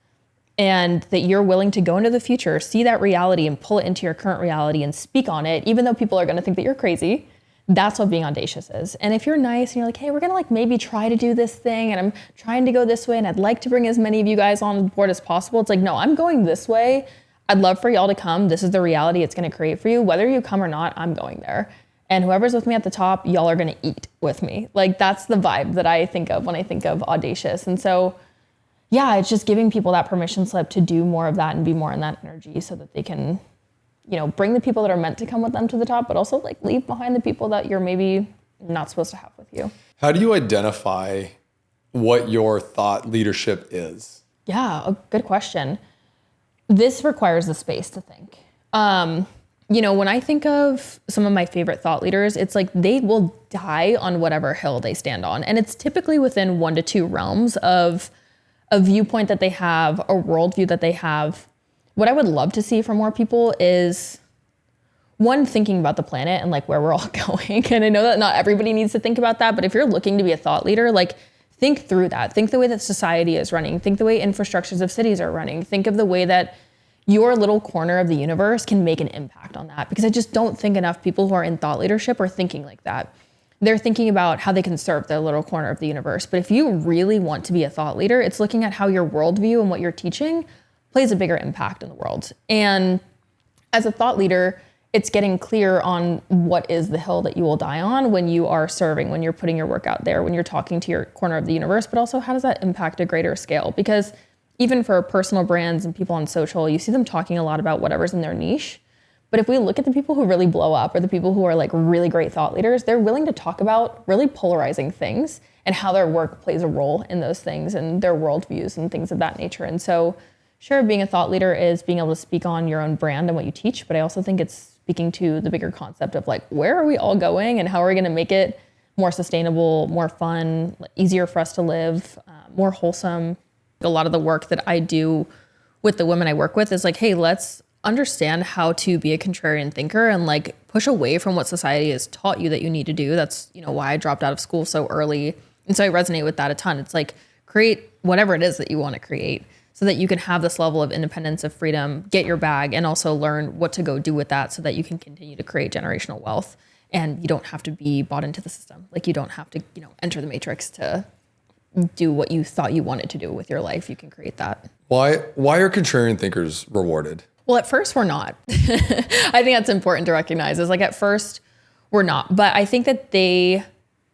and that you're willing to go into the future, see that reality and pull it into your current reality and speak on it, even though people are going to think that you're crazy. That's what being audacious is. And if you're nice and you're like, hey, we're going to maybe try to do this thing and I'm trying to go this way and I'd like to bring as many of you guys on board as possible. It's like, no, I'm going this way. I'd love for y'all to come. This is the reality it's going to create for you. Whether you come or not, I'm going there. And whoever's with me at the top, y'all are going to eat with me. Like that's the vibe that I think of when I think of audacious. And so, yeah, it's just giving people that permission slip to do more of that and be more in that energy so that they can, bring the people that are meant to come with them to the top, but also leave behind the people that you're maybe not supposed to have with you. How do you identify what your thought leadership is? Yeah, a good question. This requires the space to think. When I think of some of my favorite thought leaders, it's like they will die on whatever hill they stand on. And it's typically within 1 to 2 realms of a viewpoint that they have, a worldview that they have. What I would love to see from more people is one, thinking about the planet and where we're all going. And I know that not everybody needs to think about that, but if you're looking to be a thought leader, think through that. Think the way that society is running. Think the way infrastructures of cities are running. Think of the way that your little corner of the universe can make an impact on that. Because I just don't think enough people who are in thought leadership are thinking like that. They're thinking about how they can serve their little corner of the universe. But if you really want to be a thought leader, it's looking at how your worldview and what you're teaching plays a bigger impact in the world. And as a thought leader, it's getting clear on what is the hill that you will die on when you are serving, when you're putting your work out there, when you're talking to your corner of the universe, but also how does that impact a greater scale? Because even for personal brands and people on social, you see them talking a lot about whatever's in their niche. But if we look at the people who really blow up or the people who are really great thought leaders, they're willing to talk about really polarizing things and how their work plays a role in those things and their worldviews and things of that nature. And so sure, being a thought leader is being able to speak on your own brand and what you teach, but I also think it's speaking to the bigger concept of where are we all going and how are we going to make it more sustainable, more fun, easier for us to live, more wholesome. A lot of the work that I do with the women I work with is hey, let's understand how to be a contrarian thinker and push away from what society has taught you that you need to do. That's, why I dropped out of school so early. And so I resonate with that a ton. It's create whatever it is that you want to create, so that you can have this level of independence, of freedom, get your bag, and also learn what to go do with that so that you can continue to create generational wealth. And you don't have to be bought into the system. You don't have to, enter the matrix to do what you thought you wanted to do with your life. You can create that. Why are contrarian thinkers rewarded? Well, at first we're not. I think that's important to recognize is at first we're not, but I think that they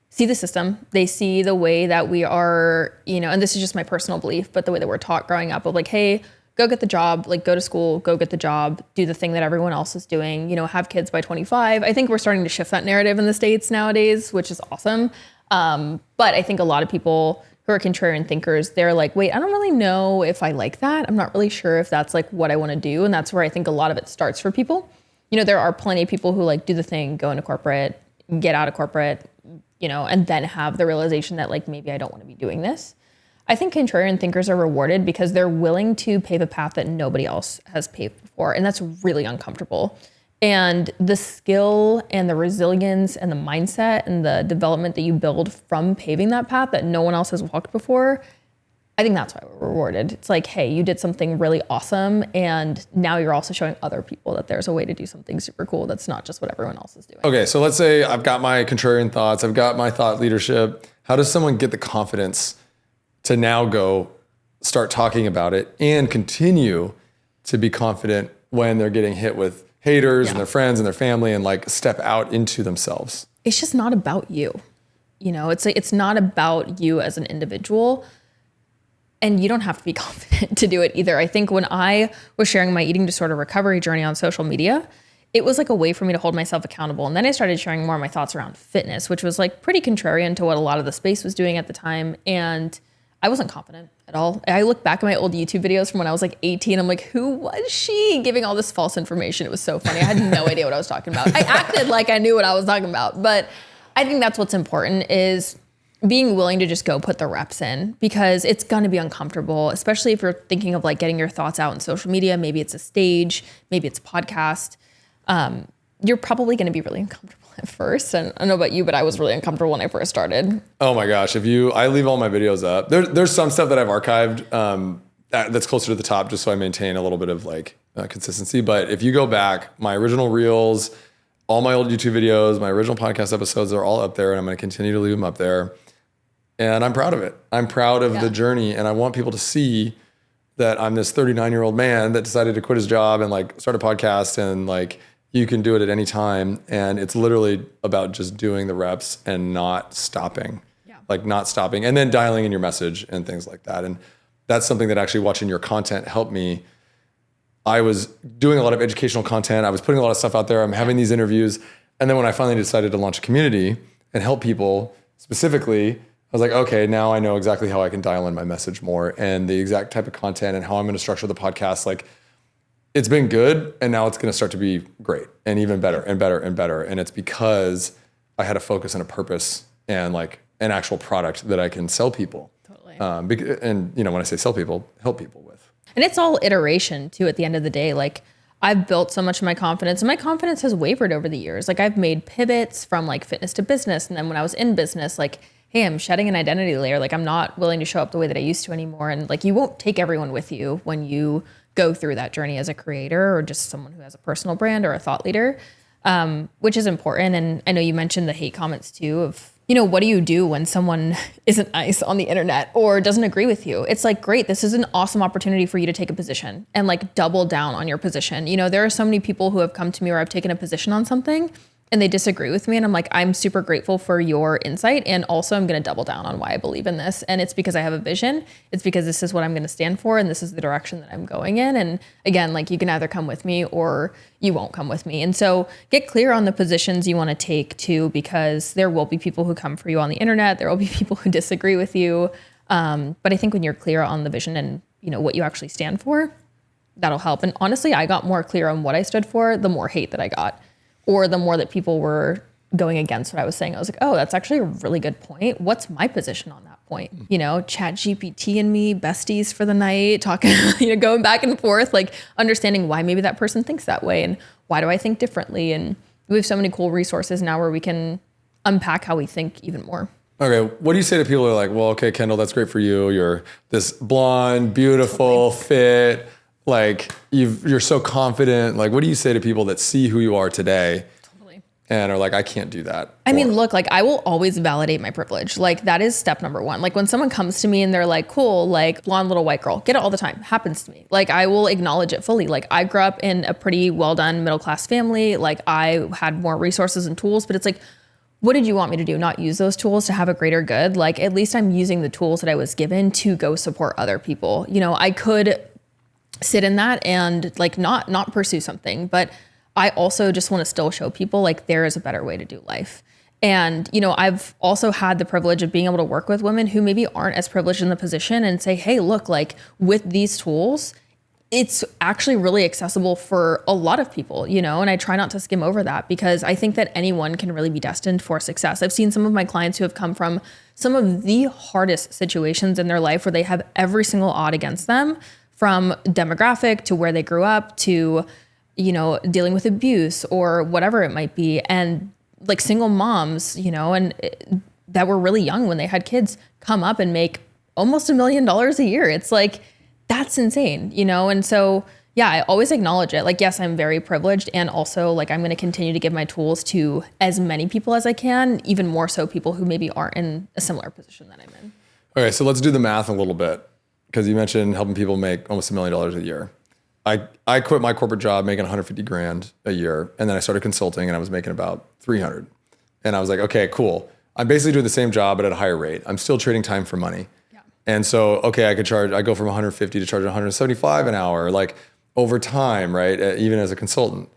see the system. They see the way that we are, and this is just my personal belief, but the way that we're taught growing up of hey, go get the job, go to school, go get the job, do the thing that everyone else is doing, have kids by 25. I think we're starting to shift that narrative in the States nowadays, which is awesome. But I think a lot of people who are contrarian thinkers, they're wait, I don't really know if I like that. I'm not really sure if that's what I want to do. And that's where I think a lot of it starts for people. There are plenty of people who do the thing, go into corporate, get out of corporate, and then have the realization that maybe I don't want to be doing this. I think contrarian thinkers are rewarded because they're willing to pave a path that nobody else has paved before. And that's really uncomfortable. And the skill and the resilience and the mindset and the development that you build from paving that path that no one else has walked before, I think that's why we're rewarded. It's like, hey, you did something really awesome, and now you're also showing other people that there's a way to do something super cool that's not just what everyone else is doing. Okay, so let's say I've got my contrarian thoughts, I've got my thought leadership. How does someone get the confidence to now go start talking about it and continue to be confident when they're getting hit with haters and their friends and their family, and like step out into themselves? It's just not about you. You know, it's not about you as an individual. And you don't have to be confident to do it either. I think when I was sharing my eating disorder recovery journey on social media, it was like a way for me to hold myself accountable. And then I started sharing more of my thoughts around fitness, which was like pretty contrarian to what a lot of the space was doing at the time. And I wasn't confident at all. I look back at my old YouTube videos from when I was like 18. I'm like, who was she giving all this false information? It was so funny. I had no idea what I was talking about. I acted like I knew what I was talking about. But I think that's what's important, is being willing to just go put the reps in, because it's going to be uncomfortable, especially if you're thinking of like getting your thoughts out on social media. Maybe it's a stage, maybe it's a podcast. You're probably going to be really uncomfortable at first. And I don't know about you, but I was really uncomfortable when I first started. Oh my gosh. I leave all my videos up. There's some stuff that I've archived that's closer to the top, just so I maintain a little bit of like consistency. But if you go back, my original reels, all my old YouTube videos, my original podcast episodes are all up there, and I'm going to continue to leave them up there. And I'm proud of it. I'm proud of the journey. And I want people to see that I'm this 39-year-old man that decided to quit his job and like start a podcast, and like, you can do it at any time. And it's literally about just doing the reps and not stopping, like not stopping, and then dialing in your message and things like that. And that's something that actually watching your content helped me. I was doing a lot of educational content. I was putting a lot of stuff out there. I'm having these interviews. And then when I finally decided to launch a community and help people specifically, I was like, okay, now I know exactly how I can dial in my message more and the exact type of content and how I'm going to structure the podcast. Like, it's been good, and now it's going to start to be great and even better and better and better. And it's because I had a focus and a purpose and like an actual product that I can sell people. Totally. And you know, when I say sell people, help people with. And it's all iteration too, at the end of the day. Like, I've built so much of my confidence, and my confidence has wavered over the years. Like, I've made pivots from like fitness to business. And then when I was in business, like, hey, I'm shedding an identity layer. Like, I'm not willing to show up the way that I used to anymore. And like, you won't take everyone with you when you go through that journey as a creator or just someone who has a personal brand or a thought leader, which is important. And I know you mentioned the hate comments too of, you know, what do you do when someone isn't nice on the internet or doesn't agree with you? It's like, great, this is an awesome opportunity for you to take a position and like double down on your position. You know, there are so many people who have come to me where I've taken a position on something and they disagree with me. And I'm like, I'm super grateful for your insight. And also I'm going to double down on why I believe in this. And it's because I have a vision. It's because this is what I'm going to stand for. And this is the direction that I'm going in. And again, like, you can either come with me or you won't come with me. And so get clear on the positions you want to take too, because there will be people who come for you on the internet. There will be people who disagree with you. But I think when you're clear on the vision and, you know, what you actually stand for, that'll help. And honestly, I got more clear on what I stood for, the more hate that I got, or the more that people were going against what I was saying. I was like, oh, that's actually a really good point. What's my position on that point? You know, Chat GPT and me, besties for the night, talking, you know, going back and forth, like understanding why maybe that person thinks that way and why do I think differently? And we have so many cool resources now where we can unpack how we think even more. Okay, what do you say to people who are like, well, okay, Kendall, that's great for you. You're this blonde, beautiful, fit, like you're so confident. Like, what do you say to people that see who you are today and are like, I can't do that? I mean, look, like, I will always validate my privilege. Like, that is step number one. Like, when someone comes to me and they're like, cool, like, blonde little white girl, get it all the time, happens to me. Like, I will acknowledge it fully. Like, I grew up in a pretty well done middle-class family. Like, I had more resources and tools, but it's like, what did you want me to do? Not use those tools to have a greater good? Like, at least I'm using the tools that I was given to go support other people. You know, I could sit in that and like not pursue something, but I also just want to still show people like there is a better way to do life. And, you know, I've also had the privilege of being able to work with women who maybe aren't as privileged in the position and say, hey, look, like, with these tools, it's actually really accessible for a lot of people, you know, and I try not to skim over that because I think that anyone can really be destined for success. I've seen some of my clients who have come from some of the hardest situations in their life where they have every single odd against them, from demographic to where they grew up to dealing with abuse or whatever it might be. And like single moms, that were really young when they had kids come up and make almost $1 million a year. It's like, that's insane, And so, yeah, I always acknowledge it. Like, yes, I'm very privileged. And also like, I'm going to continue to give my tools to as many people as I can, even more so people who maybe aren't in a similar position that I'm in. Okay. So let's do the math a little bit. Because you mentioned helping people make almost $1 million a year. I quit my corporate job making 150 grand a year. And then I started consulting and I was making about 300. And I was like, okay, cool. I'm basically doing the same job, but at a higher rate. I'm still trading time for money. Yeah. And so, okay, I go from 150 to charge 175 an hour, like over time, right? Even as a consultant.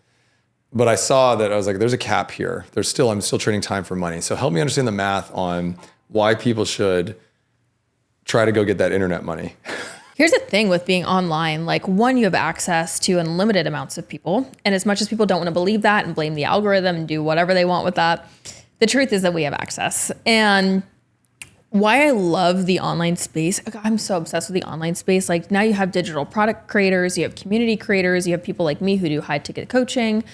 But I saw that I was like, there's a cap here. I'm still trading time for money. So help me understand the math on why people should try to go get that internet money. Here's the thing with being online. Like, one, you have access to unlimited amounts of people. And as much as people don't want to believe that and blame the algorithm and do whatever they want with that, the truth is that we have access. And why I love the online space, I'm so obsessed with the online space. Like, now you have digital product creators, you have community creators, you have people like me who do high ticket coaching.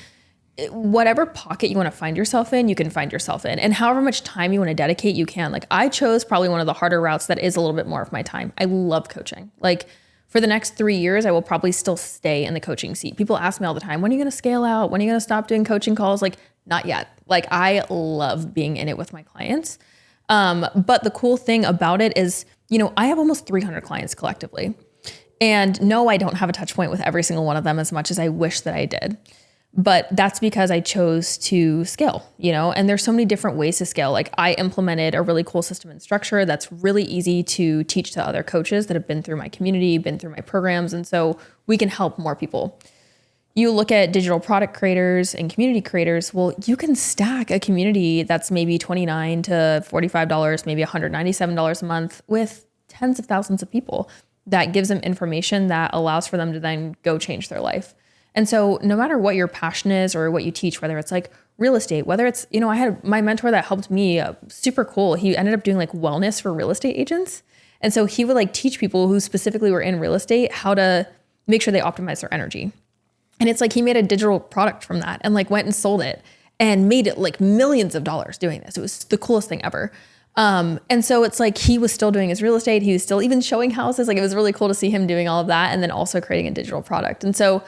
Whatever pocket you want to find yourself in, you can find yourself in. And however much time you want to dedicate, you can. Like, I chose probably one of the harder routes that is a little bit more of my time. I love coaching. Like, for the next 3 years, I will probably still stay in the coaching seat. People ask me all the time, when are you going to scale out? When are you going to stop doing coaching calls? Like, not yet. Like, I love being in it with my clients. But the cool thing about it is, I have almost 300 clients collectively. And no, I don't have a touch point with every single one of them as much as I wish that I did. But that's because I chose to scale, and there's so many different ways to scale. Like, I implemented a really cool system and structure that's really easy to teach to other coaches that have been through my community, been through my programs. And so we can help more people. You look at digital product creators and community creators. Well, you can stack a community that's maybe $29 to $45, maybe $197 a month with tens of thousands of people. That gives them information that allows for them to then go change their life. And so no matter what your passion is or what you teach, whether it's like real estate, whether it's, I had my mentor that helped me, super cool. He ended up doing like wellness for real estate agents. And so he would like teach people who specifically were in real estate how to make sure they optimize their energy. And it's like he made a digital product from that and like went and sold it and made it like millions of dollars doing this. It was the coolest thing ever. And so it's like he was still doing his real estate. He was still even showing houses. Like, it was really cool to see him doing all of that and then also creating a digital product. And so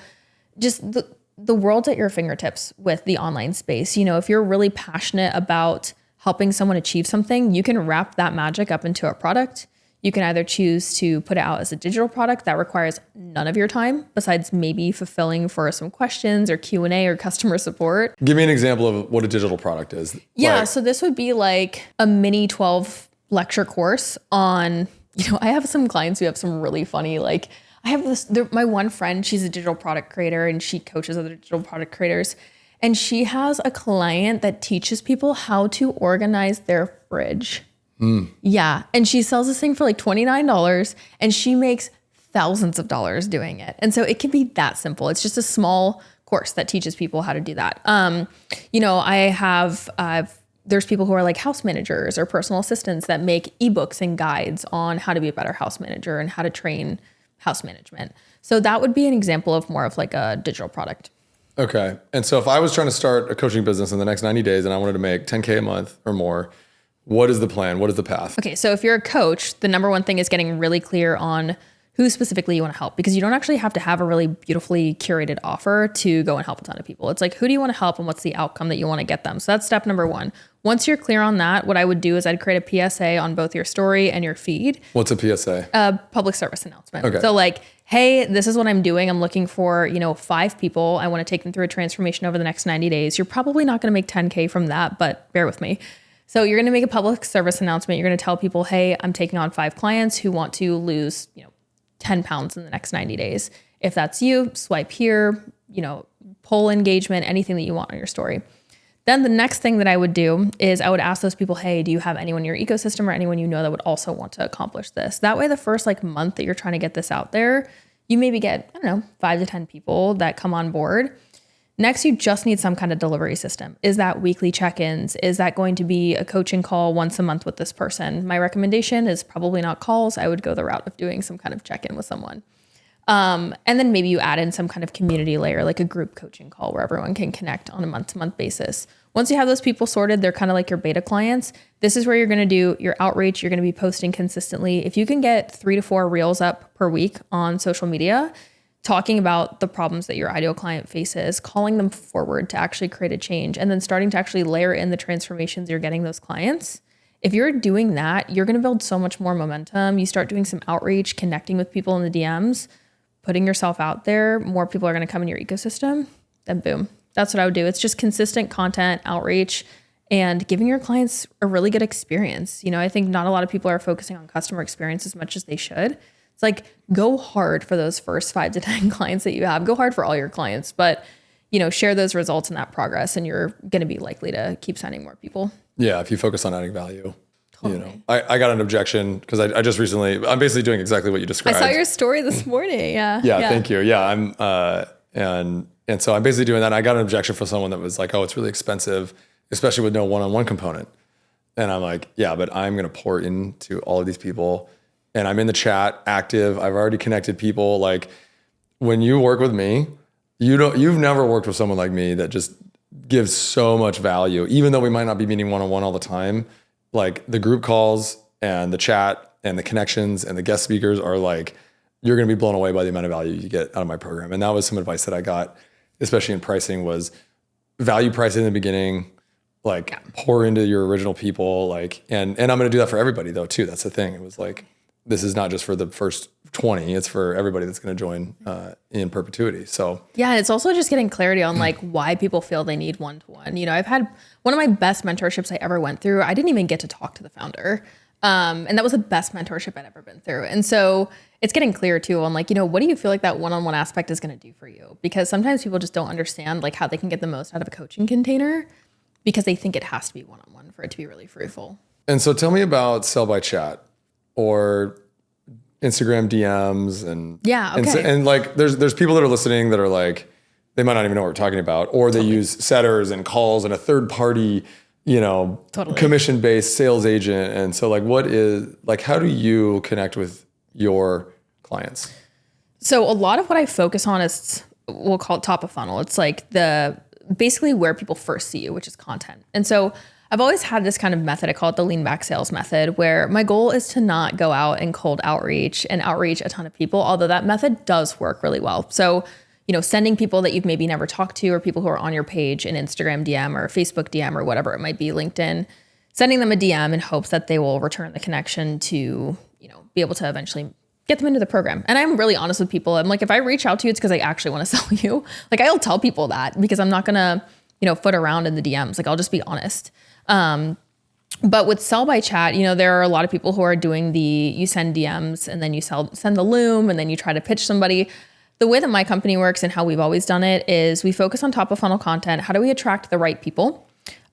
just the world's at your fingertips with the online space. If you're really passionate about helping someone achieve something, you can wrap that magic up into a product. You can either choose to put it out as a digital product that requires none of your time besides maybe fulfilling for some questions or Q&A or customer support. Give me an example of what a digital product is. Yeah. So this would be like a mini 12 lecture course on, I have some clients who have some really funny, like, I have my one friend, she's a digital product creator and she coaches other digital product creators. And she has a client that teaches people how to organize their fridge. Yeah. And she sells this thing for like $29 and she makes thousands of dollars doing it. And so it can be that simple. It's just a small course that teaches people how to do that. There's people who are like house managers or personal assistants that make ebooks and guides on how to be a better house manager and how to train house management. So that would be an example of more of like a digital product. Okay. And so if I was trying to start a coaching business in the next 90 days and I wanted to make 10K a month or more, what is the plan? What is the path? Okay. So if you're a coach, the number one thing is getting really clear on who specifically you want to help, because you don't actually have to have a really beautifully curated offer to go and help a ton of people. It's like, who do you want to help and what's the outcome that you want to get them? So that's step number one. Once you're clear on that, what I would do is I'd create a PSA on both your story and your feed. What's a PSA? A public service announcement. Okay. So like, hey, this is what I'm doing. I'm looking for, 5 people. I want to take them through a transformation over the next 90 days. You're probably not going to make 10K from that, but bear with me. So you're going to make a public service announcement. You're going to tell people, hey, I'm taking on 5 clients who want to lose, 10 pounds in the next 90 days. If that's you, swipe here, poll engagement, anything that you want on your story. Then the next thing that I would do is I would ask those people, hey, do you have anyone in your ecosystem or anyone that would also want to accomplish this? That way, the first month that you're trying to get this out there, you maybe get, 5 to 10 people that come on board. Next, you just need some kind of delivery system. Is that weekly check-ins? Is that going to be a coaching call once a month with this person? My recommendation is probably not calls. I would go the route of doing some kind of check-in with someone. And then maybe you add in some kind of community layer, like a group coaching call where everyone can connect on a month-to-month basis. Once you have those people sorted, they're kind of like your beta clients. This is where you're going to do your outreach. You're going to be posting consistently. If you can get 3 to 4 reels up per week on social media, talking about the problems that your ideal client faces, calling them forward to actually create a change, and then starting to actually layer in the transformations you're getting those clients. If you're doing that, you're going to build so much more momentum. You start doing some outreach, connecting with people in the DMs, putting yourself out there, more people are going to come in your ecosystem, then boom. That's what I would do. It's just consistent content, outreach, and giving your clients a really good experience. You know, I think not a lot of people are focusing on customer experience as much as they should. It's like, go hard for those first 5 to 10 clients that you have. Go hard for all your clients, but, you know, share those results and that progress, and you're going to be likely to keep signing more people. Yeah, if you focus on adding value. Totally. You know, I got an objection because I just recently, I'm basically doing exactly what you described. I saw your story this morning. Yeah. Thank you. Yeah, I'm, and so I'm basically doing that. And I got an objection from someone that was like, oh, it's really expensive, especially with no one-on-one component. And I'm like, yeah, but I'm going to pour into all of these people, and I'm in the chat active. I've already connected people. Like, when you work with me, you've never worked with someone like me that just gives so much value, even though we might not be meeting one-on-one all the time. Like, the group calls and the chat and the connections and the guest speakers are like, you're going to be blown away by the amount of value you get out of my program. And that was some advice that I got, especially in pricing, was value pricing in the beginning, like pour into your original people. Like, and I'm going to do that for everybody though, too. That's the thing. It was like, this is not just for the first 20, it's for everybody that's going to join in perpetuity. So yeah, it's also just getting clarity on like why people feel they need one-to-one. You know, I've had one of my best mentorships I ever went through. I didn't even get to talk to the founder. And that was the best mentorship I'd ever been through. And so it's getting clear too on like, you know, what do you feel like that one-on-one aspect is going to do for you? Because sometimes people just don't understand like how they can get the most out of a coaching container because they think it has to be one-on-one for it to be really fruitful. And so tell me about sell by chat or Instagram DMs and yeah, okay. and like there's people that are listening that are like, they might not even know what we're talking about, or they use setters and calls and a third party, you know, commission-based sales agent. And so like, what is like, how do you connect with your clients? So a lot of what I focus on is, we'll call it top of funnel. It's like basically where people first see you, which is content. And so I've always had this kind of method. I call it the lean back sales method, where my goal is to not go out and cold outreach and outreach a ton of people, although that method does work really well. So, you know, sending people that you've maybe never talked to, or people who are on your page, an Instagram DM or a Facebook DM or whatever it might be, LinkedIn, sending them a DM in hopes that they will return the connection to, you know, be able to eventually get them into the program. And I'm really honest with people. I'm like, if I reach out to you, it's because I actually want to sell you. Like, I'll tell people that because I'm not going to, you know, foot around in the DMs. Like, I'll just be honest. But with sell by chat, you know, there are a lot of people who are doing you send DMs and then you send the loom and then you try to pitch somebody. The way that my company works and how we've always done it is we focus on top of funnel content. How do we attract the right people?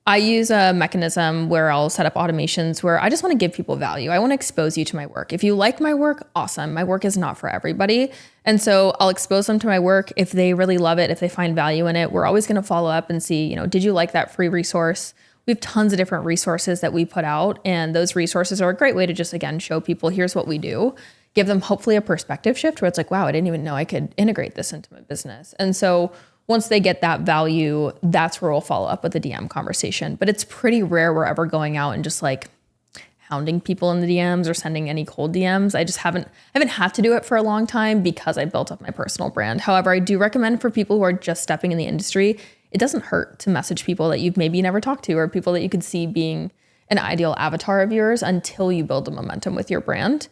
I use a mechanism where I'll set up automations where I just want to give people value. I want to expose you to my work. If you like my work, awesome. My work is not for everybody. And so I'll expose them to my work. If they really love it, if they find value in it, we're always going to follow up and see, you know, did you like that free resource? We have tons of different resources that we put out, and those resources are a great way to just, again, show people, here's what we do, give them hopefully a perspective shift where it's like, wow, I didn't even know I could integrate this into my business. And so once they get that value, that's where we'll follow up with the DM conversation. But it's pretty rare we're ever going out and just like hounding people in the DMs or sending any cold DMs. I haven't had to do it for a long time because I built up my personal brand. However, I do recommend for people who are just stepping in the industry, it doesn't hurt to message people that you've maybe never talked to or people that you could see being an ideal avatar of yours until you build the momentum with your brand.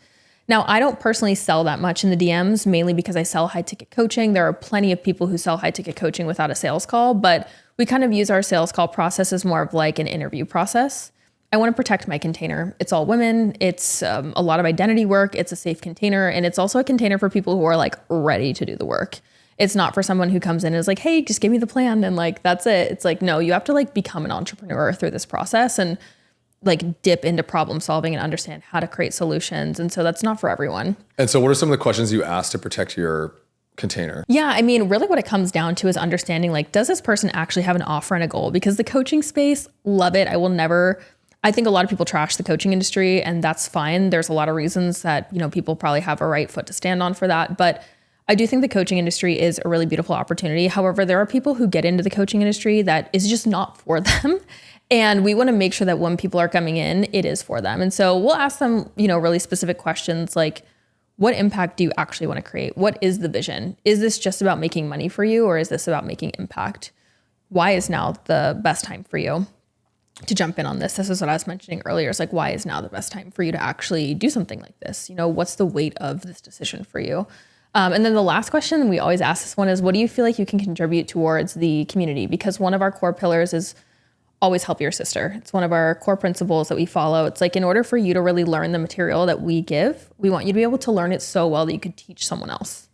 Now, I don't personally sell that much in the DMs, mainly because I sell high ticket coaching. There are plenty of people who sell high ticket coaching without a sales call, but we kind of use our sales call process as more of like an interview process. I want to protect my container. It's all women. It's a lot of identity work. It's a safe container. And it's also a container for people who are like ready to do the work. It's not for someone who comes in and is like, hey, just give me the plan. And like, that's it. It's like, no, you have to like become an entrepreneur through this process and like dip into problem solving and understand how to create solutions. And so that's not for everyone. And so what are some of the questions you ask to protect your container? Yeah, I mean, really what it comes down to is understanding like, does this person actually have an offer and a goal? Because the coaching space, love it. I think a lot of people trash the coaching industry, and that's fine. There's a lot of reasons that, you know, people probably have a right foot to stand on for that. But I do think the coaching industry is a really beautiful opportunity. However, there are people who get into the coaching industry that is just not for them. And we want to make sure that when people are coming in, it is for them. And so we'll ask them, really specific questions like, what impact do you actually want to create? What is the vision? Is this just about making money for you, or is this about making impact? Why is now the best time for you to jump in on this? This is what I was mentioning earlier. It's like, why is now the best time for you to actually do something like this? What's the weight of this decision for you? And then the last question, we always ask this one, is what do you feel like you can contribute towards the community? Because one of our core pillars is always help your sister. It's one of our core principles that we follow. It's like, in order for you to really learn the material that we give, we want you to be able to learn it so well that you could teach someone else.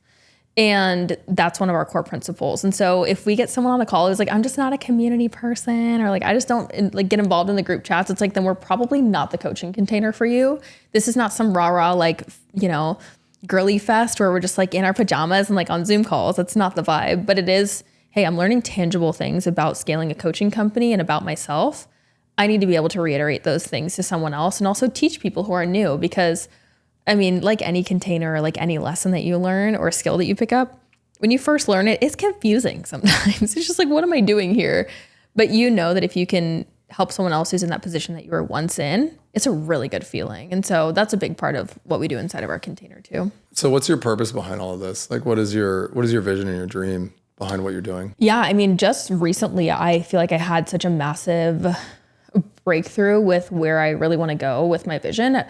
And that's one of our core principles. And so if we get someone on the call who's like, I'm just not a community person, or like, I just don't like get involved in the group chats, it's like, then we're probably not the coaching container for you. This is not some rah-rah, like, girly fest where we're just like in our pajamas and like on Zoom calls. That's not the vibe, but it is, hey, I'm learning tangible things about scaling a coaching company and about myself. I need to be able to reiterate those things to someone else and also teach people who are new, because like any container or like any lesson that you learn or skill that you pick up, when you first learn it, it's confusing sometimes. It's just like, what am I doing here? But that if you can help someone else who's in that position that you were once in, it's a really good feeling. And so that's a big part of what we do inside of our container too. So what's your purpose behind all of this? Like, what is your vision and your dream behind what you're doing? Yeah, just recently, I feel like I had such a massive breakthrough with where I really want to go with my vision.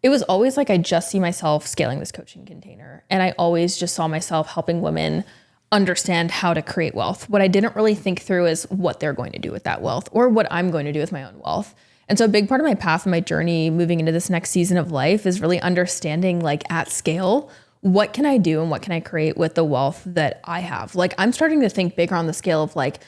It was always like, I just see myself scaling this coaching container. And I always just saw myself helping women understand how to create wealth. What I didn't really think through is what they're going to do with that wealth, or what I'm going to do with my own wealth. And so a big part of my path and my journey moving into this next season of life is really understanding, like, at scale, what can I do and what can I create with the wealth that I have? Like, I'm starting to think bigger on the scale of like,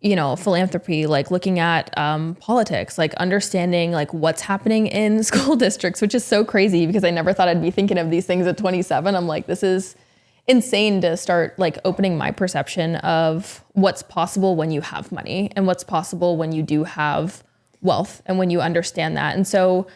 philanthropy, like looking at politics, like understanding like what's happening in school districts, which is so crazy because I never thought I'd be thinking of these things at 27. I'm like, this is insane to start like opening my perception of what's possible when you have money and what's possible when you do have wealth and when you understand that. And so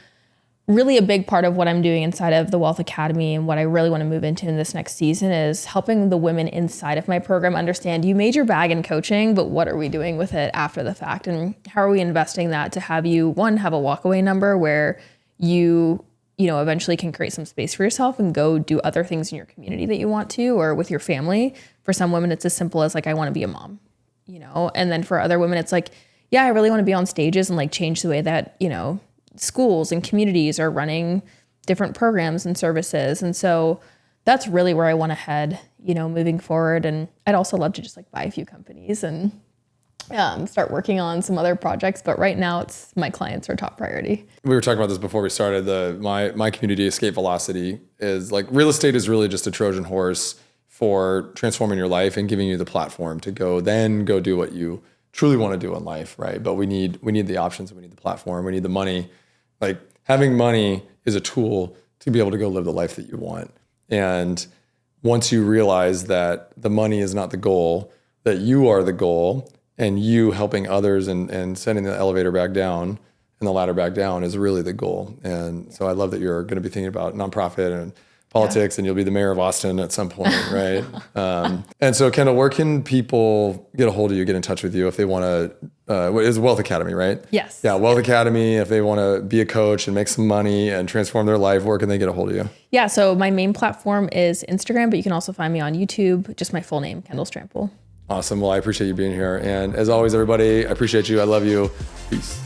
really a big part of what I'm doing inside of the Wealth Academy and what I really want to move into in this next season is helping the women inside of my program understand, you made your bag in coaching, but what are we doing with it after the fact? And how are we investing that to have you, one, have a walkaway number where you eventually can create some space for yourself and go do other things in your community that you want to, or with your family. For some women, it's as simple as like, I want to be a mom, and then for other women, it's like, yeah, I really want to be on stages and like change the way that, schools and communities are running different programs and services. And so that's really where I want to head, moving forward. And I'd also love to just like buy a few companies and start working on some other projects. But right now it's my clients are top priority. We were talking about this before we started. My community, Escape Velocity, is like, real estate is really just a Trojan horse for transforming your life and giving you the platform to go do what you truly want to do in life, right? But we need the options, we need the platform, we need the money. Like, having money is a tool to be able to go live the life that you want. And once you realize that the money is not the goal, that you are the goal, and you helping others and sending the elevator back down and the ladder back down is really the goal. And so I love that you're going to be thinking about nonprofit and politics, and you'll be the mayor of Austin at some point, right? And so, Kendall, where can people get a hold of you, get in touch with you if they want to? It's Wealth Academy, right? Yes. Yeah, Wealth Academy. If they want to be a coach and make some money and transform their life, where can they get a hold of you? Yeah, so my main platform is Instagram, but you can also find me on YouTube. Just my full name, Kendall Strample. Awesome. Well, I appreciate you being here. And as always, everybody, I appreciate you. I love you. Peace.